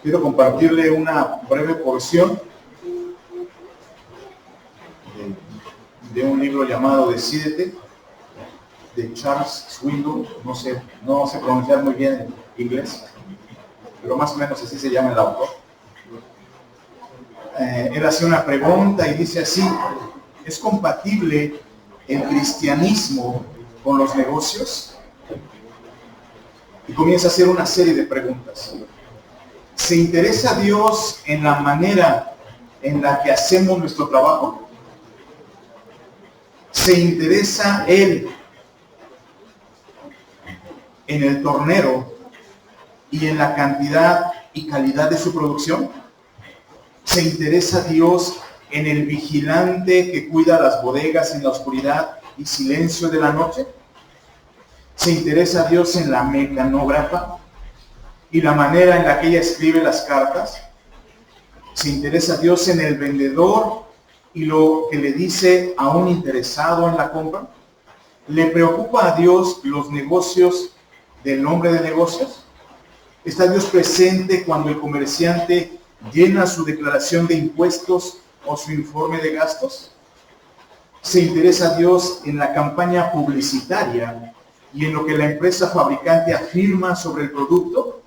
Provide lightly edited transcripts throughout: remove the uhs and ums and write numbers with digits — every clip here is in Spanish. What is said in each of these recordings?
Quiero compartirle una breve porción de un libro llamado Decídete, de Charles Swindoll. No sé pronunciar muy bien en inglés, pero más o menos así se llama el autor. Él hace una pregunta y dice así: ¿es compatible el cristianismo con los negocios? Y comienza a hacer una serie de preguntas. ¿Se interesa Dios en la manera en la que hacemos nuestro trabajo? ¿Se interesa Él en el tornero y en la cantidad y calidad de su producción? ¿Se interesa Dios en el vigilante que cuida las bodegas en la oscuridad y silencio de la noche? ¿Se interesa Dios en la mecanógrafa y la manera en la que ella escribe las cartas? ¿Se interesa Dios en el vendedor y lo que le dice a un interesado en la compra? ¿Le preocupa a Dios los negocios del hombre de negocios? ¿Está Dios presente cuando el comerciante llena su declaración de impuestos o su informe de gastos? ¿Se interesa Dios en la campaña publicitaria y en lo que la empresa fabricante afirma sobre el producto?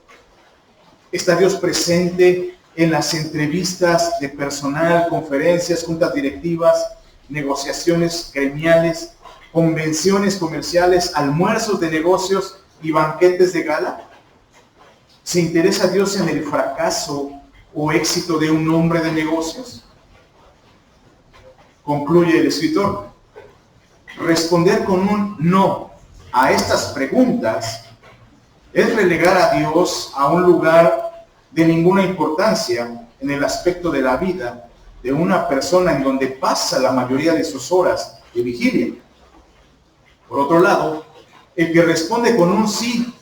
¿Está Dios presente en las entrevistas de personal, conferencias, juntas directivas, negociaciones gremiales, convenciones comerciales, almuerzos de negocios y banquetes de gala? ¿Se interesa Dios en el fracaso o éxito de un hombre de negocios? Concluye el escritor: responder con un no a estas preguntas es relegar a Dios a un lugar de ninguna importancia en el aspecto de la vida de una persona en donde pasa la mayoría de sus horas de vigilia. Por otro lado, el que responde con un sí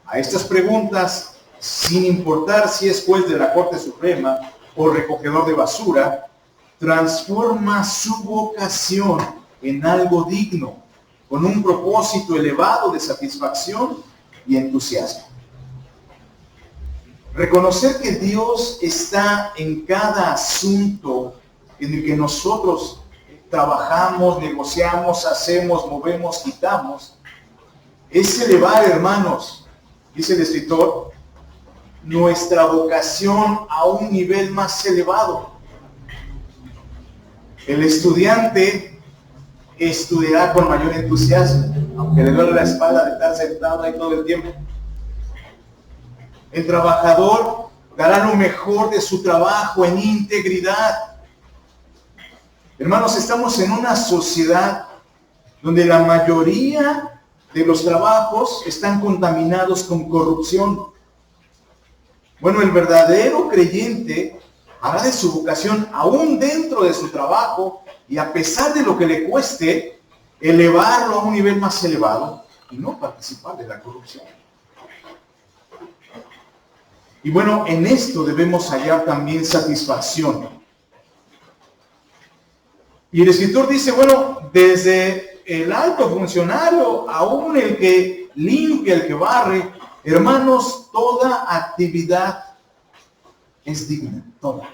a estas preguntas, sin importar si es juez de la Corte Suprema o recogedor de basura, transforma su vocación en algo digno, con un propósito elevado de satisfacción y entusiasmo. Reconocer que Dios está en cada asunto en el que nosotros trabajamos, negociamos, hacemos, movemos, quitamos, es elevar, hermanos, dice el escritor, nuestra vocación a un nivel más elevado. El estudiante estudiará con mayor entusiasmo, aunque le duele la espalda de estar sentado ahí todo el tiempo. El trabajador dará lo mejor de su trabajo en integridad. Hermanos, estamos en una sociedad donde la mayoría de los trabajos están contaminados con corrupción. Bueno, el verdadero creyente hará de su vocación, aún dentro de su trabajo, y a pesar de lo que le cueste, elevarlo a un nivel más elevado y no participar de la corrupción. Y bueno, en esto debemos hallar también satisfacción. Y el escritor dice, bueno, desde el alto funcionario, aún el que limpia, el que barre, hermanos, toda actividad es digna, toda.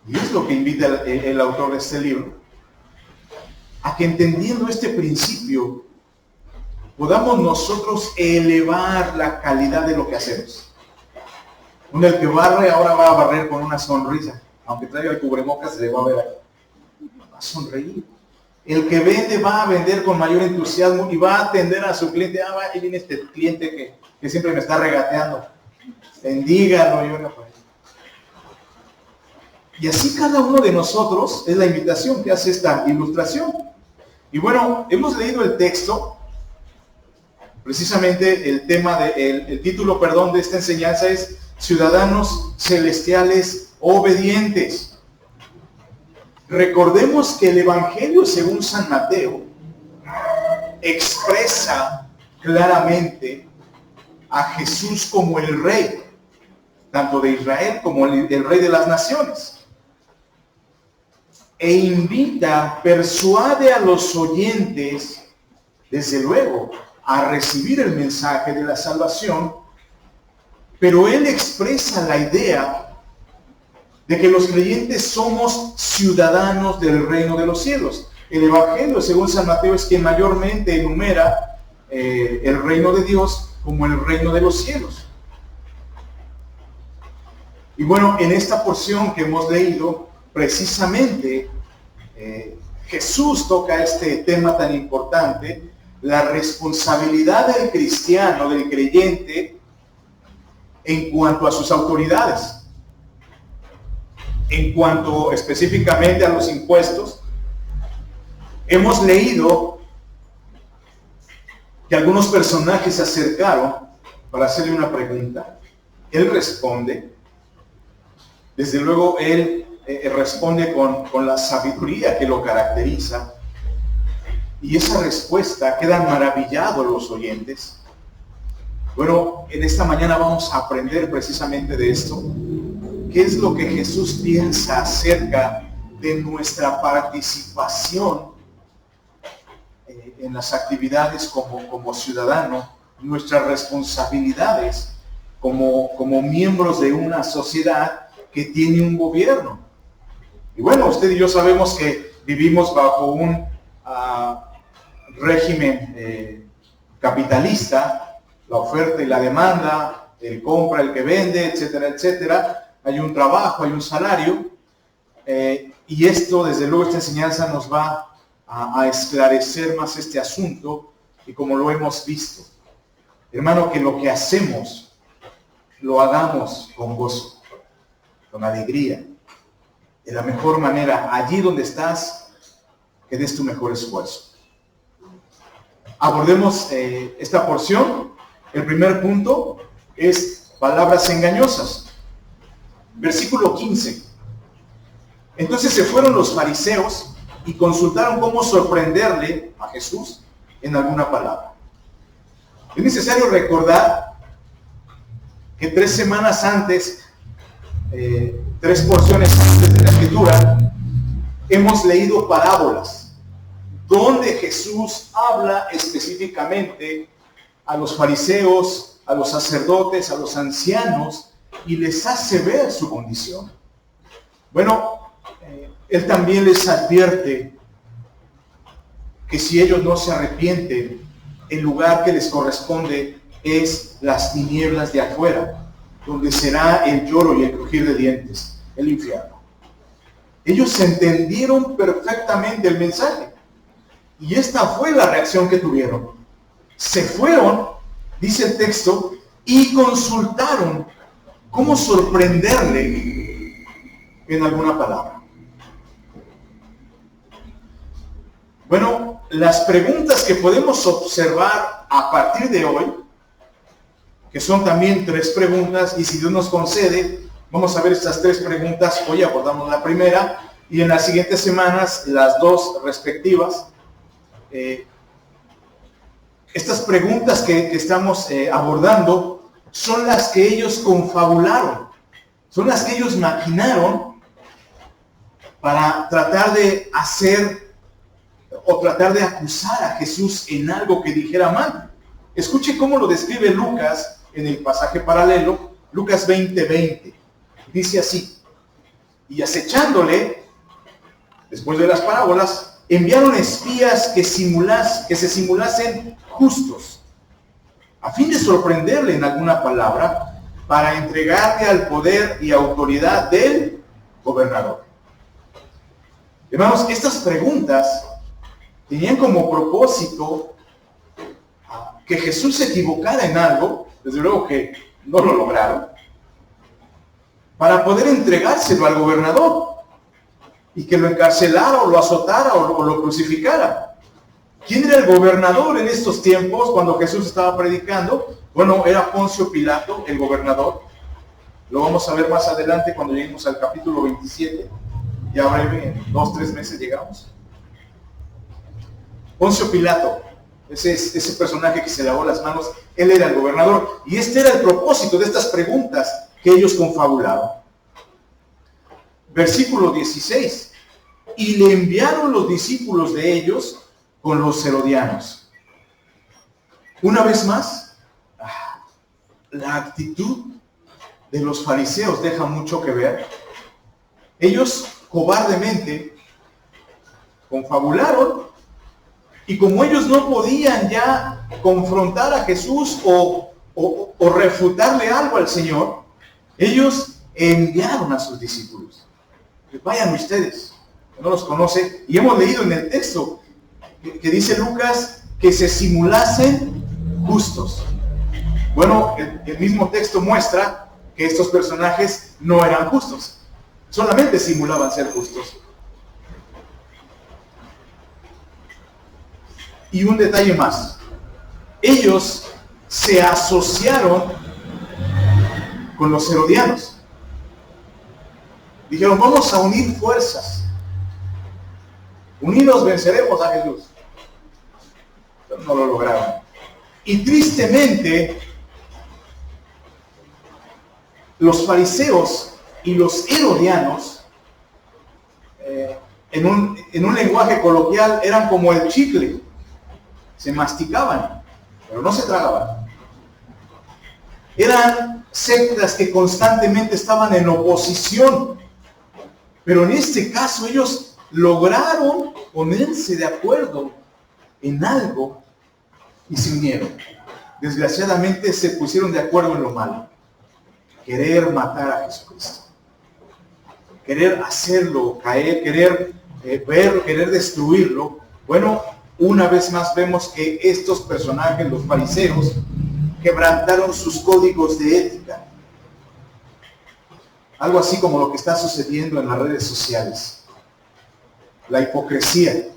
Y es lo que invita el autor de este libro, a que entendiendo este principio, podamos nosotros elevar la calidad de lo que hacemos. El que barre ahora va a barrer con una sonrisa, aunque traiga el cubrebocas, se le va a ver aquí. Va a sonreír. El que vende va a vender con mayor entusiasmo y va a atender a su cliente. Ahí viene este cliente que siempre me está regateando. Bendígalo, y ora por él. Y así cada uno de nosotros es la invitación que hace esta ilustración. Y bueno, hemos leído el texto. Precisamente el título de esta enseñanza es Ciudadanos Celestiales Obedientes. Recordemos que el Evangelio según San Mateo expresa claramente a Jesús como el Rey, tanto de Israel como el Rey de las Naciones. E invita, persuade a los oyentes, desde luego, a recibir el mensaje de la salvación, Pero él expresa la idea de que los creyentes somos ciudadanos del reino de los cielos. El Evangelio, según San Mateo, es quien mayormente enumera el reino de Dios como el reino de los cielos. Y bueno, en esta porción que hemos leído, precisamente Jesús toca este tema tan importante, la responsabilidad del cristiano, del creyente, en cuanto a sus autoridades. En cuanto específicamente a los impuestos, hemos leído que algunos personajes se acercaron para hacerle una pregunta. Él responde. Desde luego, él responde con la sabiduría que lo caracteriza. Y esa respuesta quedan maravillados los oyentes. Bueno, en esta mañana vamos a aprender precisamente de esto. ¿Qué es lo que Jesús piensa acerca de nuestra participación en las actividades como ciudadano, nuestras responsabilidades como miembros de una sociedad que tiene un gobierno? Y bueno, usted y yo sabemos que vivimos bajo un régimen capitalista, la oferta y la demanda, el compra, el que vende, etcétera, etcétera. Hay un trabajo, hay un salario, y esto, desde luego, esta enseñanza nos va a esclarecer más este asunto, y como lo hemos visto, hermano, que lo que hacemos, lo hagamos con gozo, con alegría, de la mejor manera, allí donde estás, que des tu mejor esfuerzo. Abordemos esta porción. El primer punto es palabras engañosas. Versículo 15. Entonces se fueron los fariseos y consultaron cómo sorprenderle a Jesús en alguna palabra. Es necesario recordar que 3 semanas antes, 3 porciones antes de la Escritura, hemos leído parábolas donde Jesús habla específicamente a los fariseos, a los sacerdotes, a los ancianos, y les hace ver su condición. Bueno, él también les advierte que si ellos no se arrepienten, el lugar que les corresponde es las tinieblas de afuera, donde será el lloro y el crujir de dientes, el infierno. Ellos entendieron perfectamente el mensaje, y esta fue la reacción que tuvieron. Se fueron, dice el texto, y consultaron cómo sorprenderle en alguna palabra. Bueno, las preguntas que podemos observar a partir de hoy, que son también 3 preguntas, y si Dios nos concede, vamos a ver estas 3 preguntas. Hoy abordamos la primera, y en las siguientes semanas las 2 respectivas. Estas preguntas que estamos abordando son las que ellos confabularon, son las que ellos maquinaron para tratar de hacer o tratar de acusar a Jesús en algo que dijera mal. Escuche cómo lo describe Lucas en el pasaje paralelo, Lucas 20:20. Dice así: y acechándole, después de las parábolas, enviaron espías que se simulasen justos, a fin de sorprenderle en alguna palabra, para entregarle al poder y autoridad del gobernador. Hermanos, estas preguntas tenían como propósito que Jesús se equivocara en algo, desde luego que no lo lograron, para poder entregárselo al gobernador y que lo encarcelara o lo azotara o lo crucificara. ¿Quién era el gobernador en estos tiempos cuando Jesús estaba predicando? Bueno, era Poncio Pilato, el gobernador. Lo vamos a ver más adelante cuando lleguemos al capítulo 27. Ya breve, en 2-3 meses llegamos. Poncio Pilato, ese personaje que se lavó las manos, él era el gobernador. Y este era el propósito de estas preguntas que ellos confabularon. Versículo 16. Y le enviaron los discípulos de ellos con los herodianos. Una vez más, la actitud de los fariseos deja mucho que ver. Ellos cobardemente confabularon, y como ellos no podían ya confrontar a Jesús o refutarle algo al Señor, ellos enviaron a sus discípulos. Vayan ustedes, que no los conoce, y hemos leído en el texto que dice Lucas que se simulasen justos. Bueno, el mismo texto muestra que estos personajes no eran justos, solamente simulaban ser justos. Y un detalle más, ellos se asociaron con los herodianos. Dijeron, vamos a unir fuerzas, unidos venceremos a Jesús. Pero no lo lograron. Y tristemente, los fariseos y los herodianos, en un lenguaje coloquial, eran como el chicle. Se masticaban, pero no se tragaban. Eran sectas que constantemente estaban en oposición. Pero en este caso ellos lograron ponerse de acuerdo en algo y se unieron. Desgraciadamente se pusieron de acuerdo en lo malo. Querer matar a Jesucristo. Querer hacerlo caer, querer verlo, querer destruirlo. Bueno, una vez más vemos que estos personajes, los fariseos, quebrantaron sus códigos de ética. Algo así como lo que está sucediendo en las redes sociales. La hipocresía.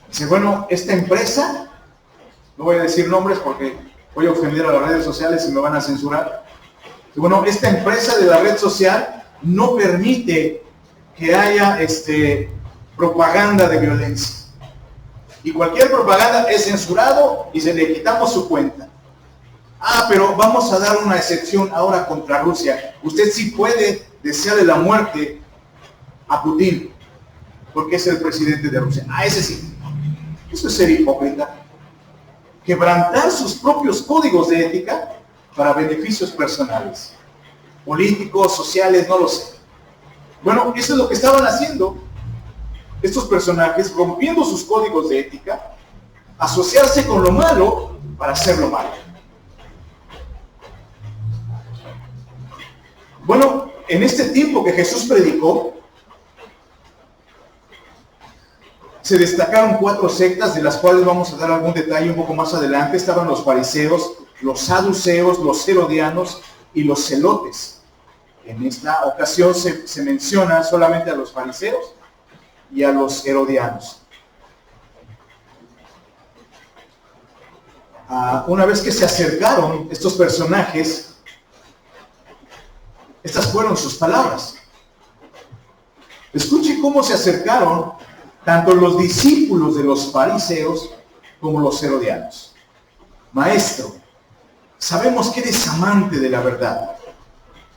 Dice, bueno, esta empresa, no voy a decir nombres porque voy a ofender a las redes sociales y me van a censurar. Dice, bueno, esta empresa de la red social no permite que haya propaganda de violencia. Y cualquier propaganda es censurado y se le quitamos su cuenta. Ah, pero vamos a dar una excepción ahora contra Rusia. Usted sí puede desearle la muerte a Putin, porque es el presidente de Rusia. Ah, ese sí. Eso es ser hipócrita. Quebrantar sus propios códigos de ética para beneficios personales, políticos, sociales, no lo sé. Bueno, eso es lo que estaban haciendo estos personajes, rompiendo sus códigos de ética, asociarse con lo malo para hacer lo malo. Bueno, en este tiempo que Jesús predicó, se destacaron 4 sectas, de las cuales vamos a dar algún detalle un poco más adelante. Estaban los fariseos, los saduceos, los herodianos y los celotes. En esta ocasión se menciona solamente a los fariseos y a los herodianos. Una vez que se acercaron estos personajes, estas fueron sus palabras. Escuche cómo se acercaron tanto los discípulos de los fariseos como los herodianos. Maestro, sabemos que eres amante de la verdad.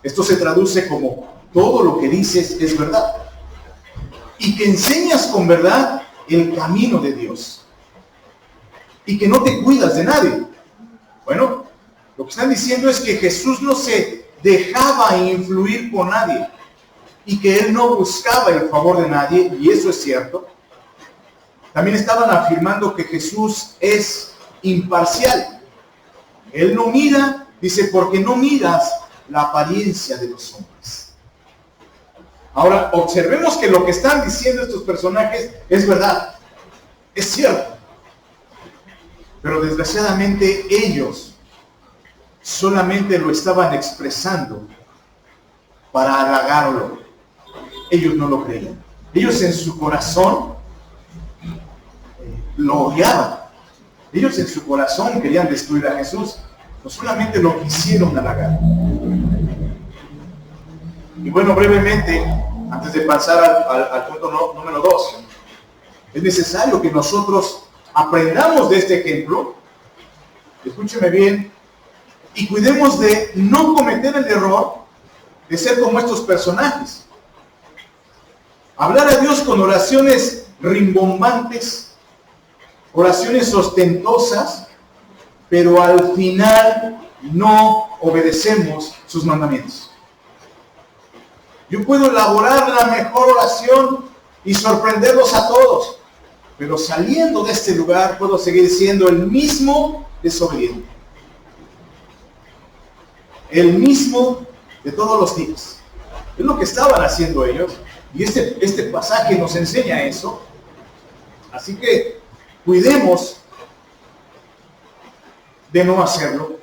Esto se traduce como todo lo que dices es verdad. Y que enseñas con verdad el camino de Dios. Y que no te cuidas de nadie. Bueno, lo que están diciendo es que Jesús no se dejaba influir por nadie. Y que Él no buscaba el favor de nadie, y eso es cierto. También estaban afirmando que Jesús es imparcial. Él no mira, dice, porque no miras la apariencia de los hombres. Ahora, observemos que lo que están diciendo estos personajes es verdad, es cierto. Pero desgraciadamente ellos solamente lo estaban expresando para halagarlo. Ellos no lo creían. Ellos en su corazón lo odiaban. Ellos en su corazón querían destruir a Jesús. No solamente lo quisieron halagar. Y bueno, brevemente, antes de pasar al punto número 2, es necesario que nosotros aprendamos de este ejemplo, escúcheme bien, y cuidemos de no cometer el error de ser como estos personajes. Hablar a Dios con oraciones rimbombantes, oraciones ostentosas, pero al final no obedecemos sus mandamientos. Yo puedo elaborar la mejor oración y sorprenderlos a todos, pero saliendo de este lugar puedo seguir siendo el mismo desobediente. El mismo de todos los días. Es lo que estaban haciendo ellos, y este pasaje nos enseña eso. Así que cuidemos de no hacerlo.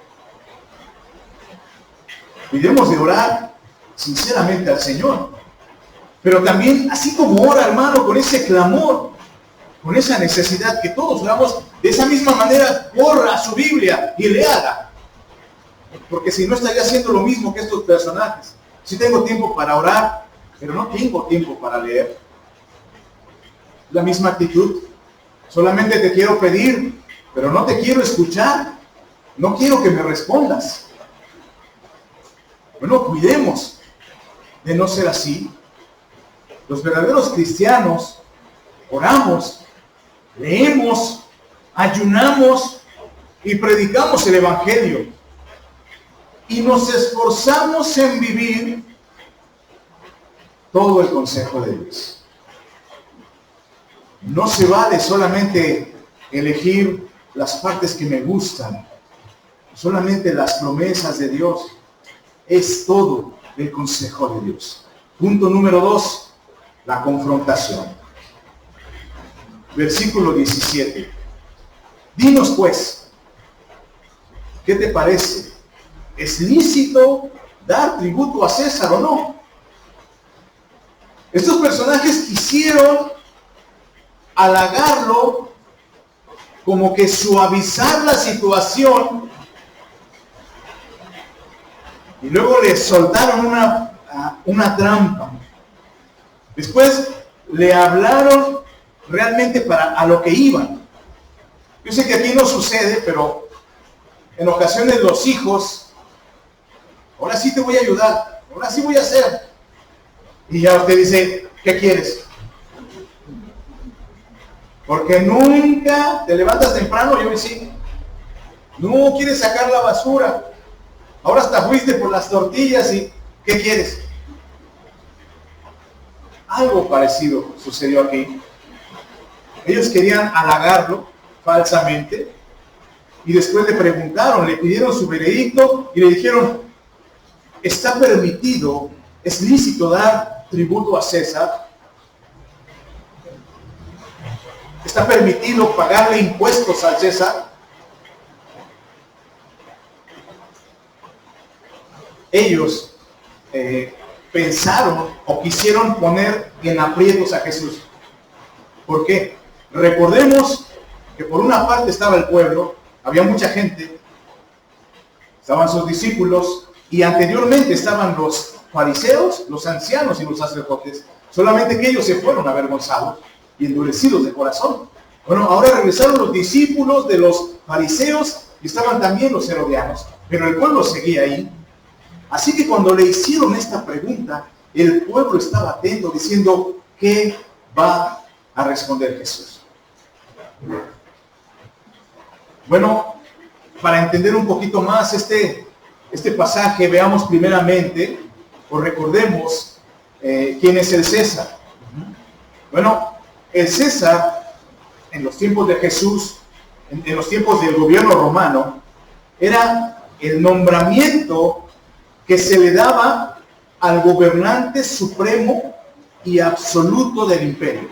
Cuidemos de orar sinceramente al Señor. Pero también, así como ora, hermano, con ese clamor, con esa necesidad que todos oramos, de esa misma manera, corra su Biblia y léala. Porque si no, estaría haciendo lo mismo que estos personajes. Sí tengo tiempo para orar, pero no tengo tiempo para leer. La misma actitud. Solamente te quiero pedir, pero no te quiero escuchar. No quiero que me respondas. Bueno, cuidemos de no ser así. Los verdaderos cristianos oramos, leemos, ayunamos y predicamos el Evangelio. Y nos esforzamos en vivir todo el consejo de Dios. No se vale solamente elegir las partes que me gustan, solamente las promesas de Dios. Es todo el consejo de Dios. Punto número 2, la confrontación. Versículo 17. Dinos pues, ¿qué te parece? ¿Es lícito dar tributo a César o no? Estos personajes quisieron halagarlo, como que suavizar la situación, y luego le soltaron una trampa. Después le hablaron realmente a lo que iban. Yo sé que aquí no sucede, pero en ocasiones los hijos, ahora sí te voy a ayudar, ahora sí voy a hacer. Y ya usted dice, ¿qué quieres? Porque nunca te levantas temprano, yo me sí. No quieres sacar la basura. Ahora hasta fuiste por las tortillas y ¿qué quieres? Algo parecido sucedió aquí. Ellos querían halagarlo falsamente y después le preguntaron, le pidieron su veredicto y le dijeron, ¿está permitido, es lícito dar tributo a César? ¿Está permitido pagarle impuestos al César? Ellos pensaron o quisieron poner en aprietos a Jesús. ¿Por qué? Recordemos que por una parte estaba el pueblo, había mucha gente, estaban sus discípulos, y anteriormente estaban los fariseos, los ancianos y los sacerdotes, solamente que ellos se fueron avergonzados y endurecidos de corazón. Bueno, ahora regresaron los discípulos de los fariseos y estaban también los herodianos, pero el pueblo seguía ahí. Así que cuando le hicieron esta pregunta, el pueblo estaba atento diciendo, ¿qué va a responder Jesús? Bueno, para entender un poquito más este pasaje, veamos primeramente, o recordemos, quién es el César. Bueno, el César, en los tiempos de Jesús, en los tiempos del gobierno romano, era el nombramiento que se le daba al gobernante supremo y absoluto del imperio.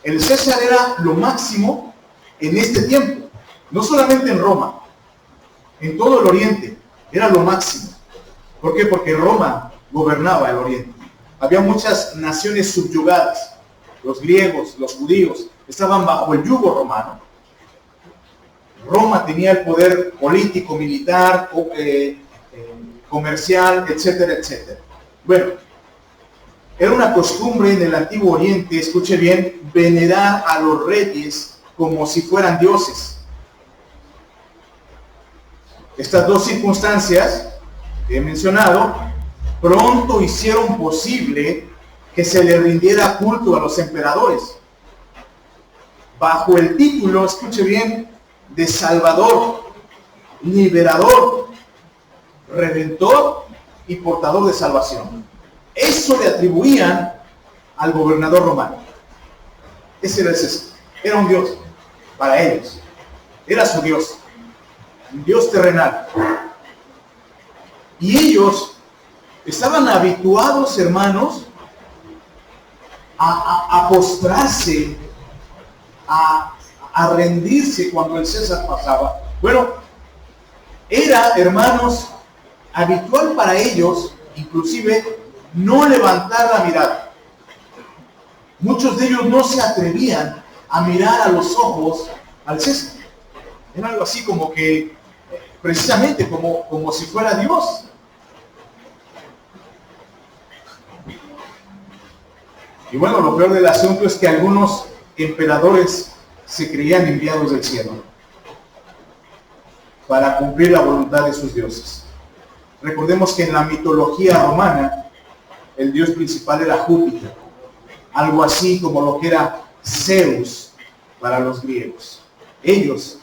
El César era lo máximo en este tiempo, no solamente en Roma, en todo el Oriente, era lo máximo. ¿Por qué? Porque Roma gobernaba el Oriente. Había muchas naciones subyugadas, los griegos, los judíos, estaban bajo el yugo romano. Roma tenía el poder político, militar, comercial, etcétera, etcétera. Bueno, era una costumbre en el Antiguo Oriente, escuche bien, venerar a los reyes como si fueran dioses. Estas dos circunstancias que he mencionado pronto hicieron posible que se le rindiera culto a los emperadores bajo el título, escuche bien, de Salvador liberador, redentor y portador de salvación. Eso le atribuían al gobernador romano. Ese era el César. Era un Dios para ellos. Era su Dios. Un Dios terrenal. Y ellos estaban habituados, hermanos, a postrarse, a rendirse cuando el César pasaba. Bueno, era, hermanos, habitual para ellos, inclusive, no levantar la mirada. Muchos de ellos no se atrevían a mirar a los ojos al César. Era algo así como que, precisamente como si fuera Dios. Y bueno, lo peor del asunto es que algunos emperadores se creían enviados del cielo para cumplir la voluntad de sus dioses. Recordemos que en la mitología romana, el dios principal era Júpiter, algo así como lo que era Zeus para los griegos. Ellos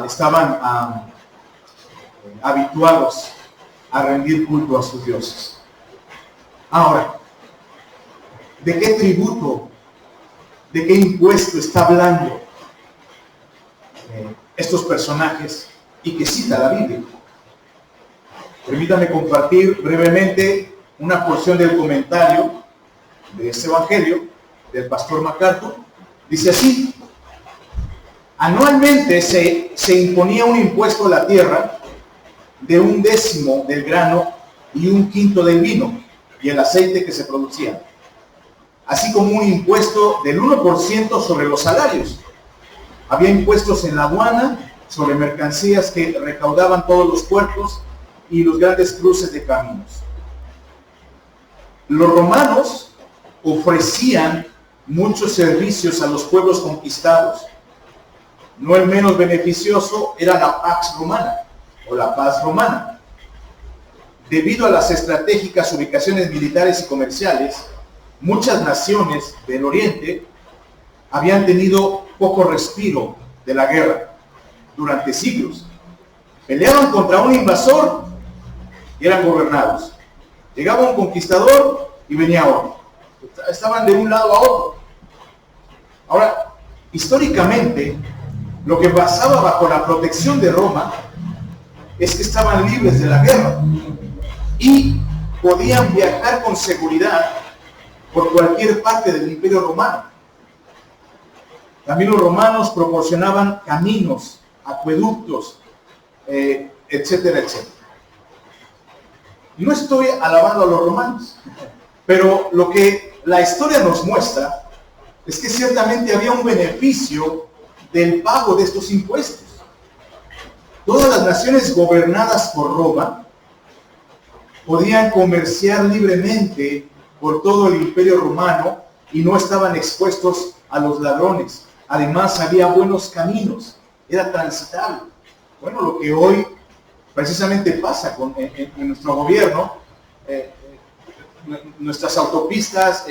estaban habituados a rendir culto a sus dioses. Ahora, ¿de qué tributo, de qué impuesto está hablando estos personajes y que cita la Biblia? Permítame compartir brevemente una porción del comentario de este evangelio del pastor MacArthur. Dice así: anualmente se imponía un impuesto a la tierra de 1/10 del grano y 1/5 del vino y el aceite que se producía, así como un impuesto del 1% sobre los salarios. Había impuestos en la aduana sobre mercancías que recaudaban todos los puertos y los grandes cruces de caminos. Los romanos ofrecían muchos servicios a los pueblos conquistados. No el menos beneficioso era la pax romana o la paz romana. Debido a las estratégicas ubicaciones militares y comerciales, muchas naciones del Oriente habían tenido poco respiro de la guerra durante siglos. Peleaban contra un invasor y eran gobernados. Llegaba un conquistador y venía otro. Estaban de un lado a otro. Ahora, históricamente, lo que pasaba bajo la protección de Roma es que estaban libres de la guerra y podían viajar con seguridad por cualquier parte del Imperio Romano. También los romanos proporcionaban caminos, acueductos, etcétera, etcétera. No estoy alabando a los romanos, pero lo que la historia nos muestra es que ciertamente había un beneficio del pago de estos impuestos. Todas las naciones gobernadas por Roma podían comerciar libremente por todo el Imperio Romano y no estaban expuestos a los ladrones. Además, había buenos caminos, era transitable. Bueno, lo que hoy precisamente pasa en nuestro gobierno, nuestras autopistas,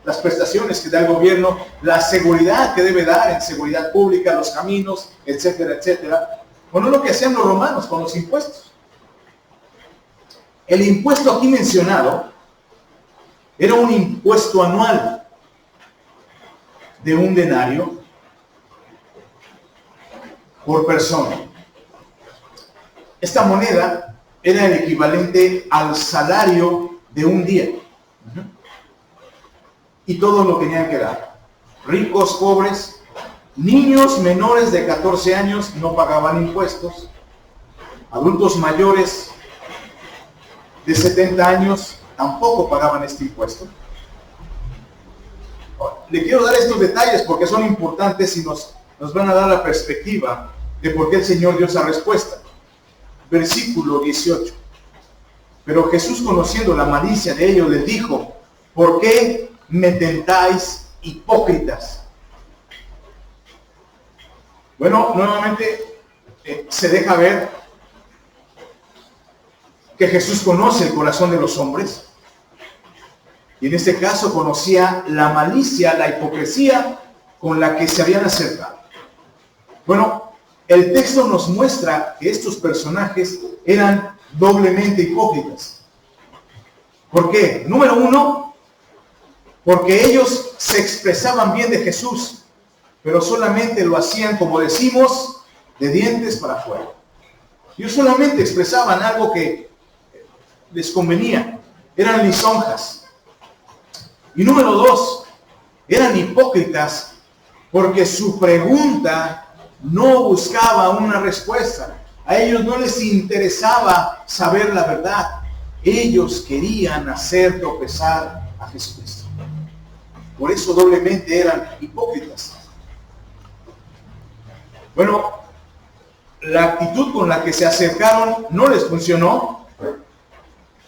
las prestaciones que da el gobierno, la seguridad que debe dar en seguridad pública, los caminos, etcétera, etcétera. Bueno, lo que hacían los romanos con los impuestos. El impuesto aquí mencionado era un impuesto anual de 1 denario por persona. Esta moneda era el equivalente al salario de un día. Y todos lo tenían que dar. Ricos, pobres, niños menores de 14 años no pagaban impuestos. Adultos mayores de 70 años tampoco pagaban este impuesto. Le quiero dar estos detalles porque son importantes y nos van a dar la perspectiva de por qué el Señor dio esa respuesta. Versículo 18. Pero Jesús, conociendo la malicia de ellos, les dijo: ¿por qué me tentáis, hipócritas? Bueno, nuevamente se deja ver que Jesús conoce el corazón de los hombres. Y en este caso conocía la malicia, la hipocresía con la que se habían acercado. Bueno, el texto nos muestra que estos personajes eran doblemente hipócritas. ¿Por qué? Número uno, porque ellos se expresaban bien de Jesús, pero solamente lo hacían, como decimos, de dientes para afuera. Ellos solamente expresaban algo que les convenía, eran lisonjas. Y número dos, eran hipócritas porque su pregunta no buscaba una respuesta. A ellos no les interesaba saber la verdad. Ellos querían hacer tropezar a Jesucristo. Por eso doblemente eran hipócritas. Bueno, la actitud con la que se acercaron no les funcionó,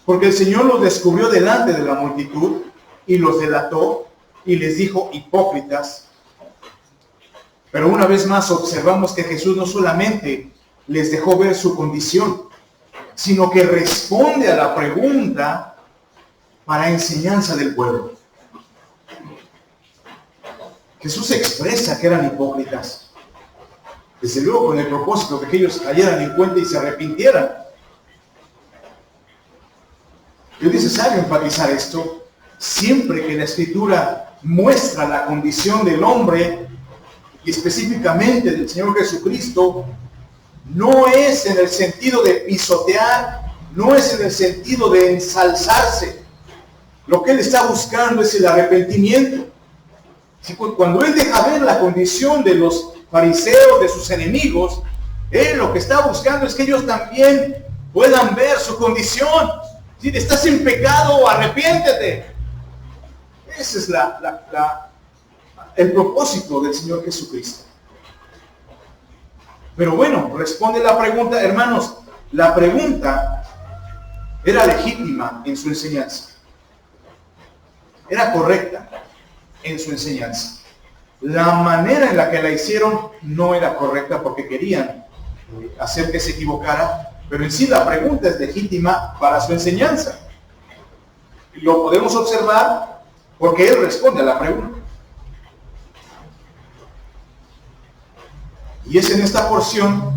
porque el Señor los descubrió delante de la multitud y los delató y les dijo hipócritas. Pero una vez más observamos que Jesús no solamente les dejó ver su condición, sino que responde a la pregunta para enseñanza del pueblo. Jesús expresa que eran hipócritas, desde luego con el propósito de que ellos cayeran en cuenta y se arrepintieran. Es necesario enfatizar esto siempre que la Escritura muestra la condición del hombre, y específicamente del Señor Jesucristo. No es en el sentido de pisotear, no es en el sentido de ensalzarse. Lo que Él está buscando es el arrepentimiento. Cuando Él deja ver la condición de los fariseos, de sus enemigos, Él lo que está buscando es que ellos también puedan ver su condición. Si estás en pecado, arrepiéntete. Ese es el propósito del Señor Jesucristo. Pero bueno, responde la pregunta, hermanos, la pregunta era legítima en su enseñanza. Era correcta en su enseñanza. La manera en la que la hicieron no era correcta porque querían hacer que se equivocara, pero en sí la pregunta es legítima para su enseñanza. Lo podemos observar porque Él responde a la pregunta. Y es en esta porción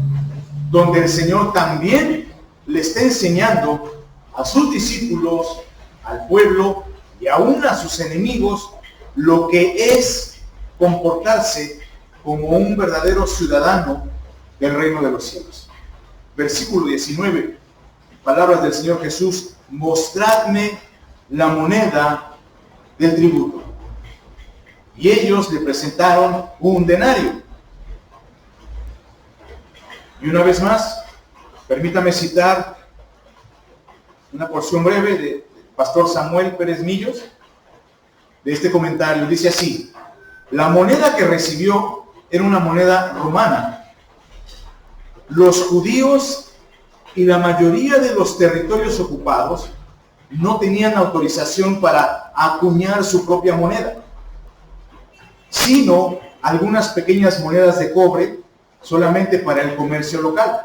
donde el Señor también le está enseñando a sus discípulos, al pueblo y aún a sus enemigos lo que es comportarse como un verdadero ciudadano del reino de los cielos. Versículo 19, palabras del Señor Jesús: mostradme la moneda del tributo. Y ellos le presentaron un denario. Y una vez más, permítame citar una porción breve del pastor Samuel Pérez Millos, de este comentario. Dice así: la moneda que recibió era una moneda romana. Los judíos y la mayoría de los territorios ocupados no tenían autorización para acuñar su propia moneda, sino algunas pequeñas monedas de cobre solamente para el comercio local.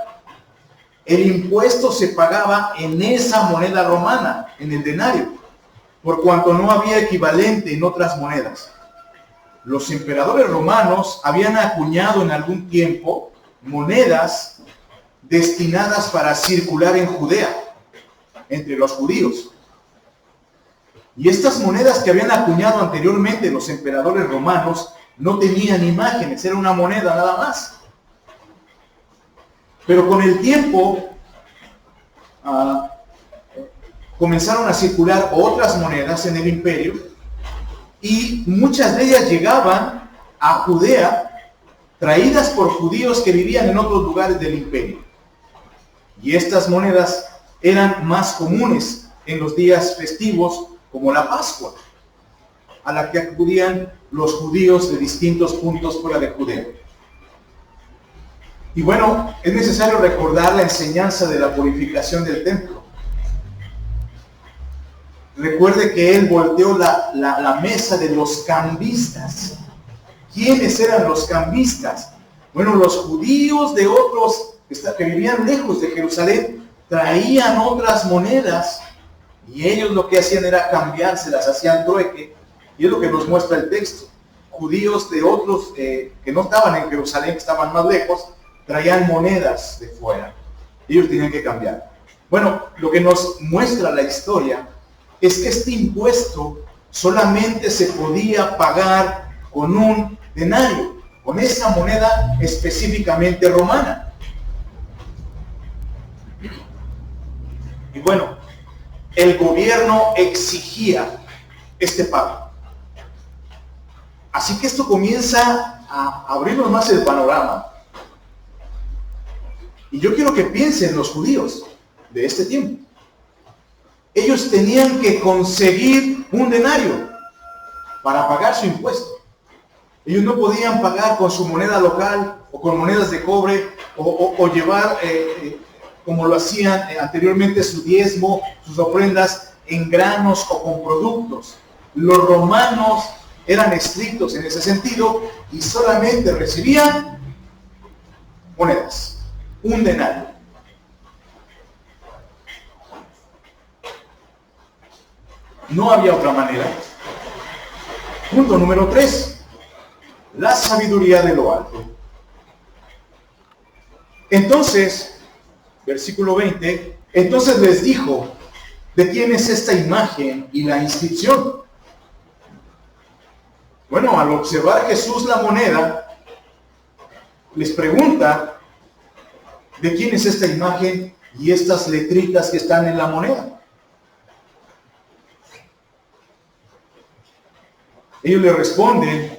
El impuesto se pagaba en esa moneda romana, en el denario, por cuanto no había equivalente en otras monedas. Los emperadores romanos habían acuñado en algún tiempo monedas destinadas para circular en Judea, entre los judíos. Y estas monedas que habían acuñado anteriormente los emperadores romanos no tenían imágenes, era una moneda nada más. Pero con el tiempo comenzaron a circular otras monedas en el imperio y muchas de ellas llegaban a Judea traídas por judíos que vivían en otros lugares del imperio. Y estas monedas eran más comunes en los días festivos como la Pascua, a la que acudían los judíos de distintos puntos fuera de Judea. Y bueno, es necesario recordar la enseñanza de la purificación del templo. Recuerde que Él volteó la mesa de los cambistas. ¿Quiénes eran los cambistas? Bueno, los judíos de otros que vivían lejos de Jerusalén traían otras monedas y ellos lo que hacían era cambiárselas, hacían trueque, y es lo que nos muestra el texto. Judíos de otros que no estaban en Jerusalén, que estaban más lejos, traían monedas de fuera. Ellos tenían que cambiar. Bueno, lo que nos muestra la historia es que este impuesto solamente se podía pagar con un denario, con esa moneda específicamente romana. Y bueno, el gobierno exigía este pago. Así que esto comienza a abrirnos más el panorama. Y yo quiero que piensen los judíos de este tiempo. Ellos tenían que conseguir un denario para pagar su impuesto. Ellos no podían pagar con su moneda local o con monedas de cobre o llevar, como lo hacían anteriormente, su diezmo, sus ofrendas en granos o con productos. Los romanos eran estrictos en ese sentido y solamente recibían monedas, un denario. No había otra manera. Punto número 3. La sabiduría de lo alto. Entonces, versículo 20, entonces les dijo, ¿de quién es esta imagen y la inscripción? Bueno, al observar Jesús la moneda, les pregunta, ¿de quién es esta imagen y estas letritas que están en la moneda? Ellos le responden,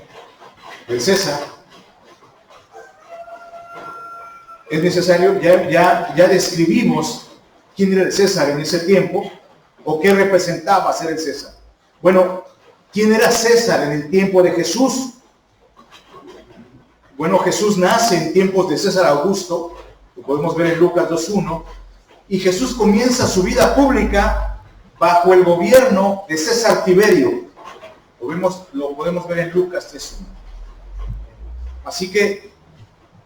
del César. Es necesario, ya describimos quién era el César en ese tiempo, o qué representaba ser el César. Bueno, ¿quién era César en el tiempo de Jesús? Bueno, Jesús nace en tiempos de César Augusto, lo podemos ver en Lucas 2:1, y Jesús comienza su vida pública bajo el gobierno de César Tiberio. Lo podemos ver en Lucas 3:1. Así que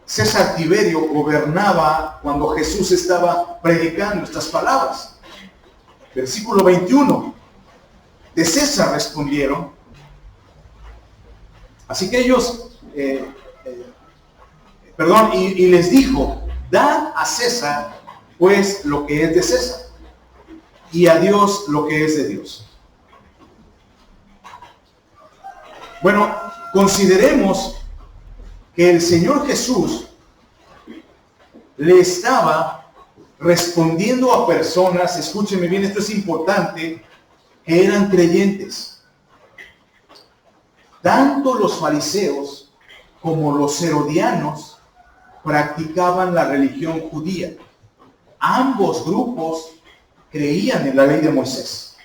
César Tiberio gobernaba cuando Jesús estaba predicando estas palabras. Versículo 21. De César respondieron. Así que ellos, y les dijo, dad a César pues lo que es de César y a Dios lo que es de Dios. Bueno, consideremos que el Señor Jesús le estaba respondiendo a personas, escúchenme bien, esto es importante, que eran creyentes. Tanto los fariseos como los herodianos practicaban la religión judía. Ambos grupos creían en la ley de Moisés.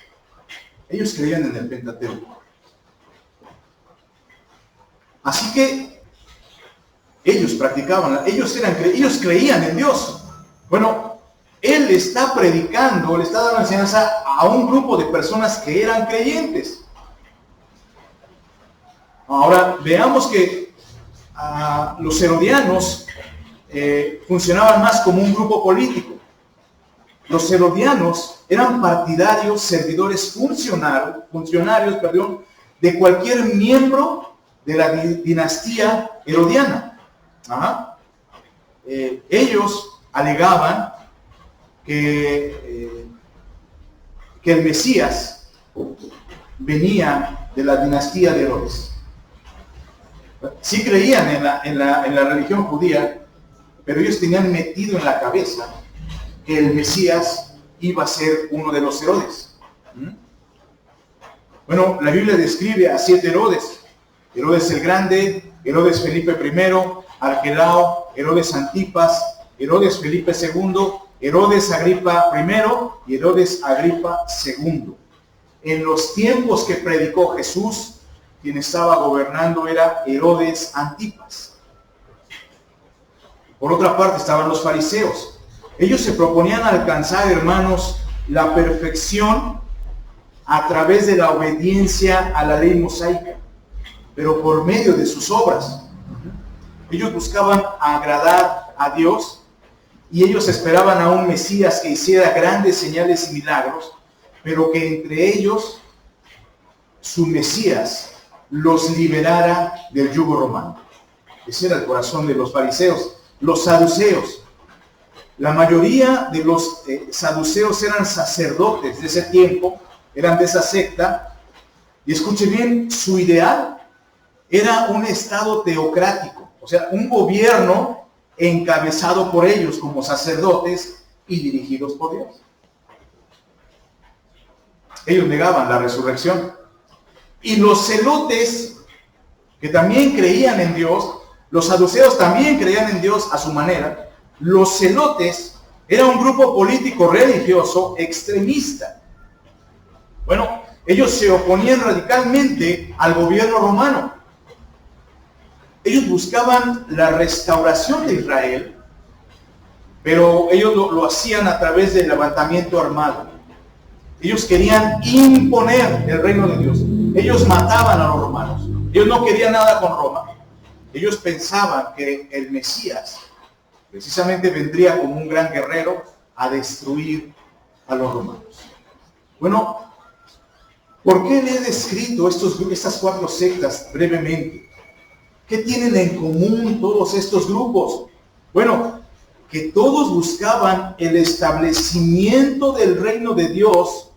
Ellos creían en el Pentateuco. Así que ellos practicaban, ellos creían en Dios. Bueno, Él está predicando, le está dando enseñanza a un grupo de personas que eran creyentes. Ahora, veamos que los herodianos funcionaban más como un grupo político. Los herodianos eran partidarios, servidores funcionarios, de cualquier miembro de la dinastía herodiana. Ellos alegaban que el Mesías venía de la dinastía de Herodes. Sí creían en la religión judía, pero ellos tenían metido en la cabeza que el Mesías iba a ser uno de los Herodes. Bueno, la Biblia describe a 7 Herodes. Herodes el Grande, Herodes Felipe I, Arquelao, Herodes Antipas, Herodes Felipe II, Herodes Agripa I y Herodes Agripa II. En los tiempos que predicó Jesús, quien estaba gobernando era Herodes Antipas. Por otra parte estaban los fariseos. Ellos se proponían alcanzar, hermanos, la perfección a través de la obediencia a la ley mosaica, pero por medio de sus obras. Ellos buscaban agradar a Dios y ellos esperaban a un Mesías que hiciera grandes señales y milagros, pero que entre ellos su Mesías los liberara del yugo romano. Ese era el corazón de los fariseos. los saduceos. La mayoría de los saduceos eran sacerdotes de ese tiempo, eran de esa secta, y escuche bien, su ideal era un estado teocrático, o sea, un gobierno encabezado por ellos como sacerdotes y dirigidos por Dios. Ellos negaban la resurrección. Y los celotes, que también creían en Dios, los saduceos también creían en Dios a su manera. Los celotes era un grupo político religioso extremista. Bueno, ellos se oponían radicalmente al gobierno romano. Ellos buscaban la restauración de Israel, pero ellos lo hacían a través del levantamiento armado. Ellos querían imponer el reino de Dios. Ellos mataban a los romanos. Ellos no querían nada con Roma. Ellos pensaban que el Mesías precisamente vendría como un gran guerrero a destruir a los romanos. Bueno, ¿por qué le he descrito estas 4 sectas brevemente? ¿Qué tienen en común todos estos grupos? Bueno, que todos buscaban el establecimiento del reino de Dios,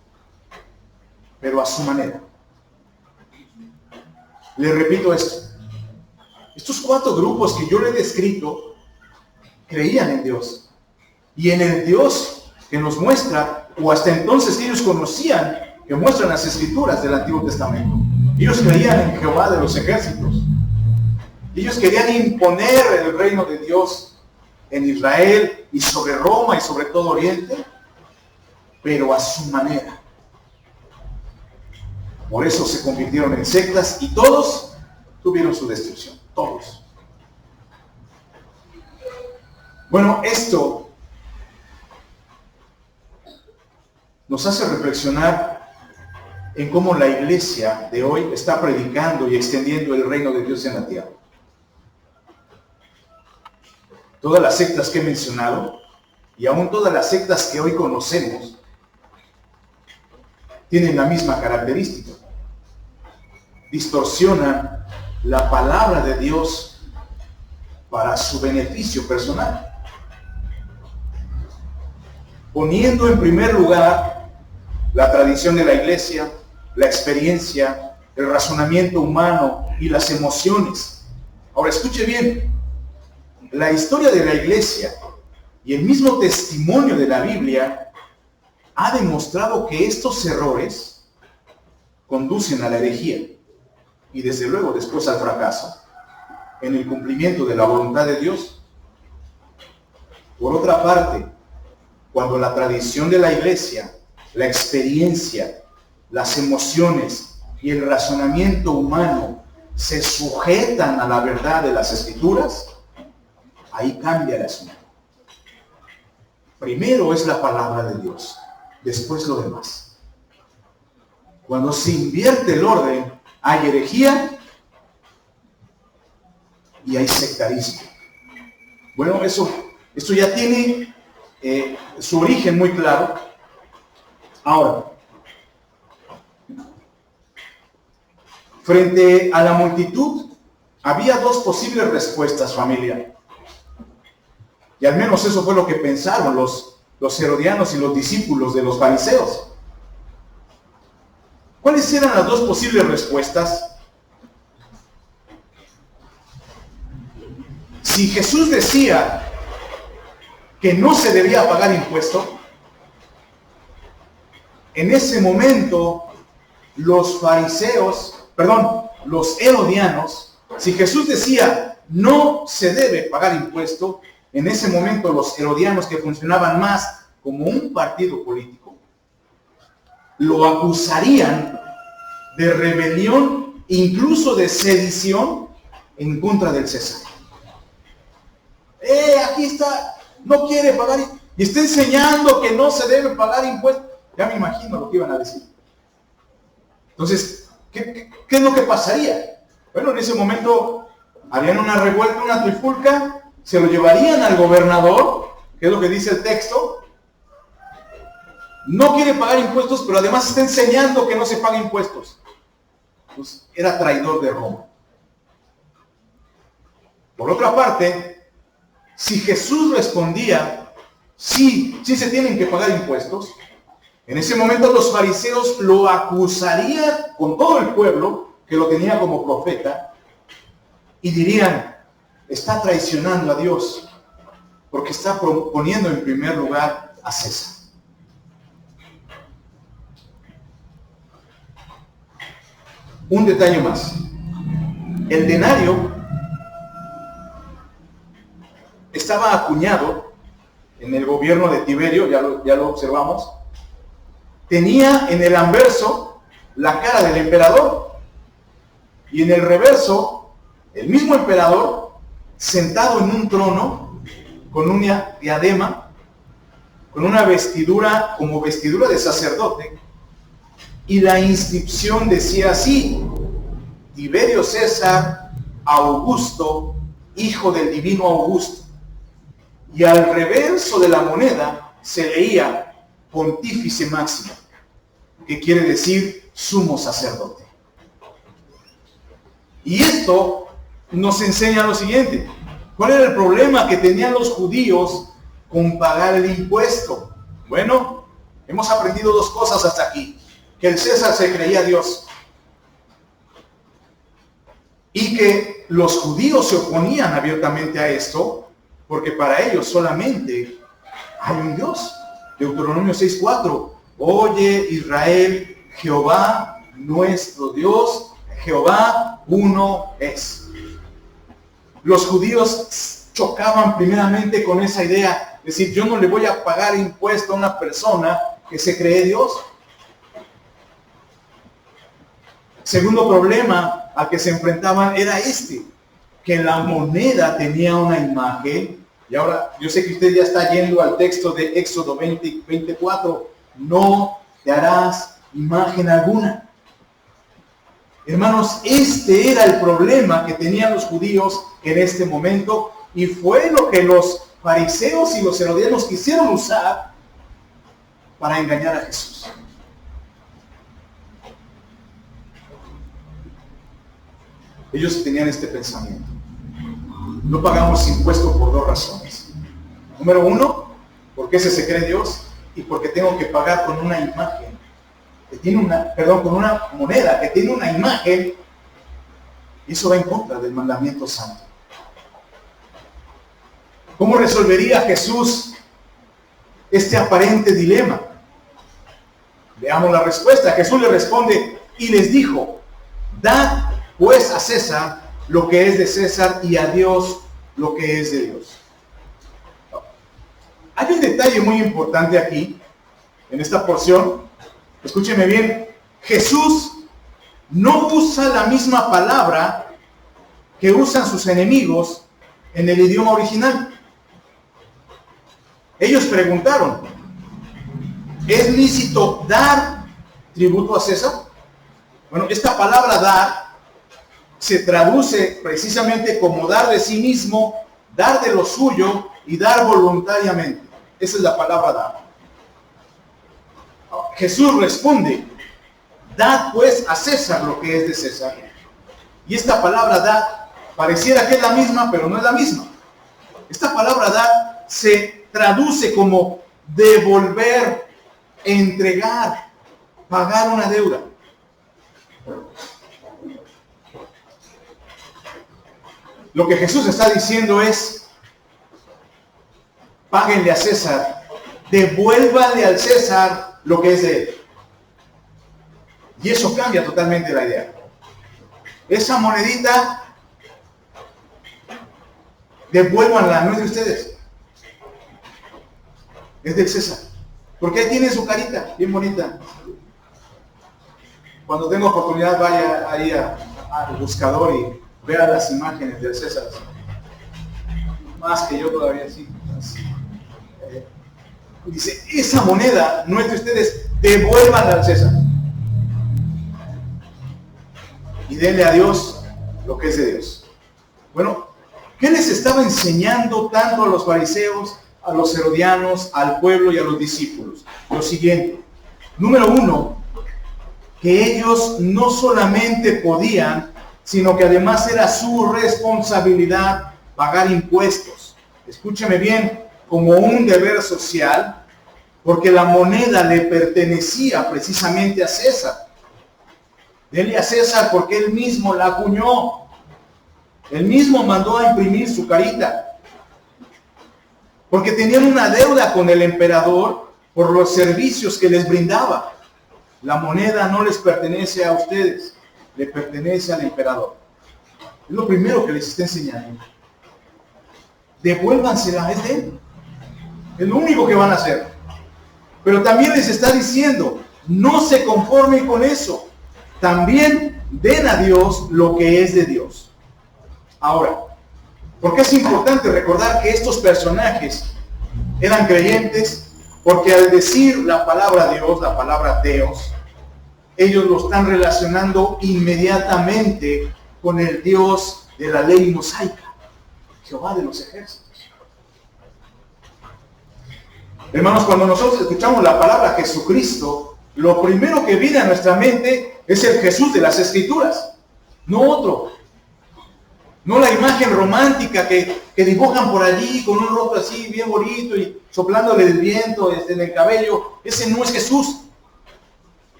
pero a su manera. Le repito esto. Estos 4 grupos que yo le he descrito creían en Dios. Y en el Dios que nos muestra, o hasta entonces ellos conocían, que muestran las escrituras del Antiguo Testamento. Ellos creían en Jehová de los ejércitos. Ellos querían imponer el reino de Dios en Israel y sobre Roma y sobre todo Oriente, pero a su manera. Por eso se convirtieron en sectas y todos tuvieron su destrucción. Todos. Bueno, esto nos hace reflexionar en cómo la iglesia de hoy está predicando y extendiendo el reino de Dios en la tierra. Todas las sectas que he mencionado, y aún todas las sectas que hoy conocemos, tienen la misma característica. Distorsionan la palabra de Dios para su beneficio personal, poniendo en primer lugar la tradición de la iglesia, la experiencia, el razonamiento humano y las emociones. Ahora escuche bien, la historia de la iglesia y el mismo testimonio de la Biblia ha demostrado que estos errores conducen a la herejía y desde luego después al fracaso en el cumplimiento de la voluntad de Dios. Por otra parte, cuando la tradición de la iglesia, la experiencia, las emociones y el razonamiento humano se sujetan a la verdad de las Escrituras, ahí cambia el asunto. Primero es la palabra de Dios, después lo demás. Cuando se invierte el orden, hay herejía y hay sectarismo. Bueno, esto ya tiene su origen muy claro. Ahora, frente a la multitud, había 2 posibles respuestas, familia. Y al menos eso fue lo que pensaron los herodianos y los discípulos de los fariseos. ¿Cuáles eran las 2 posibles respuestas? Si Jesús decía que no se debía pagar impuesto, en ese momento los herodianos, si Jesús decía no se debe pagar impuesto, en ese momento los herodianos, que funcionaban más como un partido político, lo acusarían de rebelión, incluso de sedición en contra del César. Aquí está, no quiere pagar y está enseñando que no se debe pagar impuestos. Ya me imagino lo que iban a decir. Entonces, ¿qué es lo que pasaría? Bueno, en ese momento harían una revuelta, una trifulca, se lo llevarían al gobernador, que es lo que dice el texto. No quiere pagar impuestos, pero además está enseñando que no se paga impuestos. Pues era traidor de Roma. Por otra parte, Si Jesús respondía, sí se tienen que pagar impuestos, en ese momento los fariseos lo acusarían con todo el pueblo que lo tenía como profeta y dirían, está traicionando a Dios porque está poniendo en primer lugar a César. Un detalle más. El denario estaba acuñado en el gobierno de Tiberio, ya lo observamos. Tenía en el anverso la cara del emperador y en el reverso el mismo emperador sentado en un trono con una diadema, con una vestidura como vestidura de sacerdote, y la inscripción decía así: Tiberio César Augusto, hijo del divino Augusto. Y al reverso de la moneda se leía Pontífice Máximo, que quiere decir sumo sacerdote. Y esto nos enseña lo siguiente: ¿cuál era el problema que tenían los judíos con pagar el impuesto? Bueno, hemos aprendido dos cosas hasta aquí: que el César se creía Dios y que los judíos se oponían abiertamente a esto, porque para ellos solamente hay un Dios. Deuteronomio 6:4. Oye Israel, Jehová nuestro Dios, Jehová uno es. Los judíos chocaban primeramente con esa idea, es decir, yo no le voy a pagar impuesto a una persona que se cree Dios. Segundo problema al que se enfrentaban era que la moneda tenía una imagen. Y ahora, yo sé que usted ya está yendo al texto de Éxodo 24, no te harás imagen alguna. Hermanos, este era el problema que tenían los judíos en este momento, y fue lo que los fariseos y los herodianos quisieron usar para engañar a Jesús. Ellos tenían este pensamiento: no pagamos impuestos por dos razones. Número uno, porque ese se cree Dios, y porque tengo que pagar con una imagen que tiene con una moneda que tiene una imagen, y eso va en contra del mandamiento santo. ¿Cómo resolvería Jesús este aparente dilema? Veamos la respuesta. Jesús le responde y les dijo: dad pues a César lo que es de César y a Dios lo que es de Dios. Hay un detalle muy importante aquí, en esta porción. Escúcheme bien. Jesús no usa la misma palabra que usan sus enemigos en el idioma original. Ellos preguntaron: ¿es lícito dar tributo a César? Bueno, esta palabra dar se traduce precisamente como dar de sí mismo, dar de lo suyo y dar voluntariamente. Esa es la palabra dar. Jesús responde: dad pues a César lo que es de César. Y esta palabra dar pareciera que es la misma, pero no es la misma. Esta palabra dar se traduce como devolver, entregar, pagar una deuda. Lo que Jesús está diciendo es: páguenle a César, devuélvanle al César lo que es de él. Y eso cambia totalmente la idea. Esa monedita, devuélvanla, no es de ustedes, es del César. Porque ahí tiene su carita, bien bonita. Cuando tenga oportunidad, vaya ahí al buscador y vea las imágenes del César. Más que yo todavía sí. Dice: esa moneda no es de ustedes, devuélvanla al César. Y denle a Dios lo que es de Dios. Bueno, ¿qué les estaba enseñando tanto a los fariseos, a los herodianos, al pueblo y a los discípulos? Lo siguiente. Número uno, que ellos no solamente podían, sino que además era su responsabilidad pagar impuestos. escúcheme bien, como un deber social, porque la moneda le pertenecía precisamente a César. Dele a César porque él mismo la acuñó. Él mismo mandó a imprimir su carita. Porque tenían una deuda con el emperador por los servicios que les brindaba. La moneda no les pertenece a ustedes, le pertenece al emperador. Es lo primero que les está enseñando. Devuélvansela, es de él. Es lo único que van a hacer. Pero también les está diciendo, no se conformen con eso. También den a Dios lo que es de Dios. Ahora, ¿por qué es importante recordar que estos personajes eran creyentes? Porque al decir la palabra Dios, la palabra Deus, ellos lo están relacionando inmediatamente con el Dios de la ley mosaica, Jehová de los ejércitos. Hermanos, cuando nosotros escuchamos la palabra Jesucristo, lo primero que viene a nuestra mente es el Jesús de las Escrituras, no otro. No la imagen romántica que dibujan por allí con un rostro así bien bonito y soplándole el viento en el cabello. Ese no es Jesús.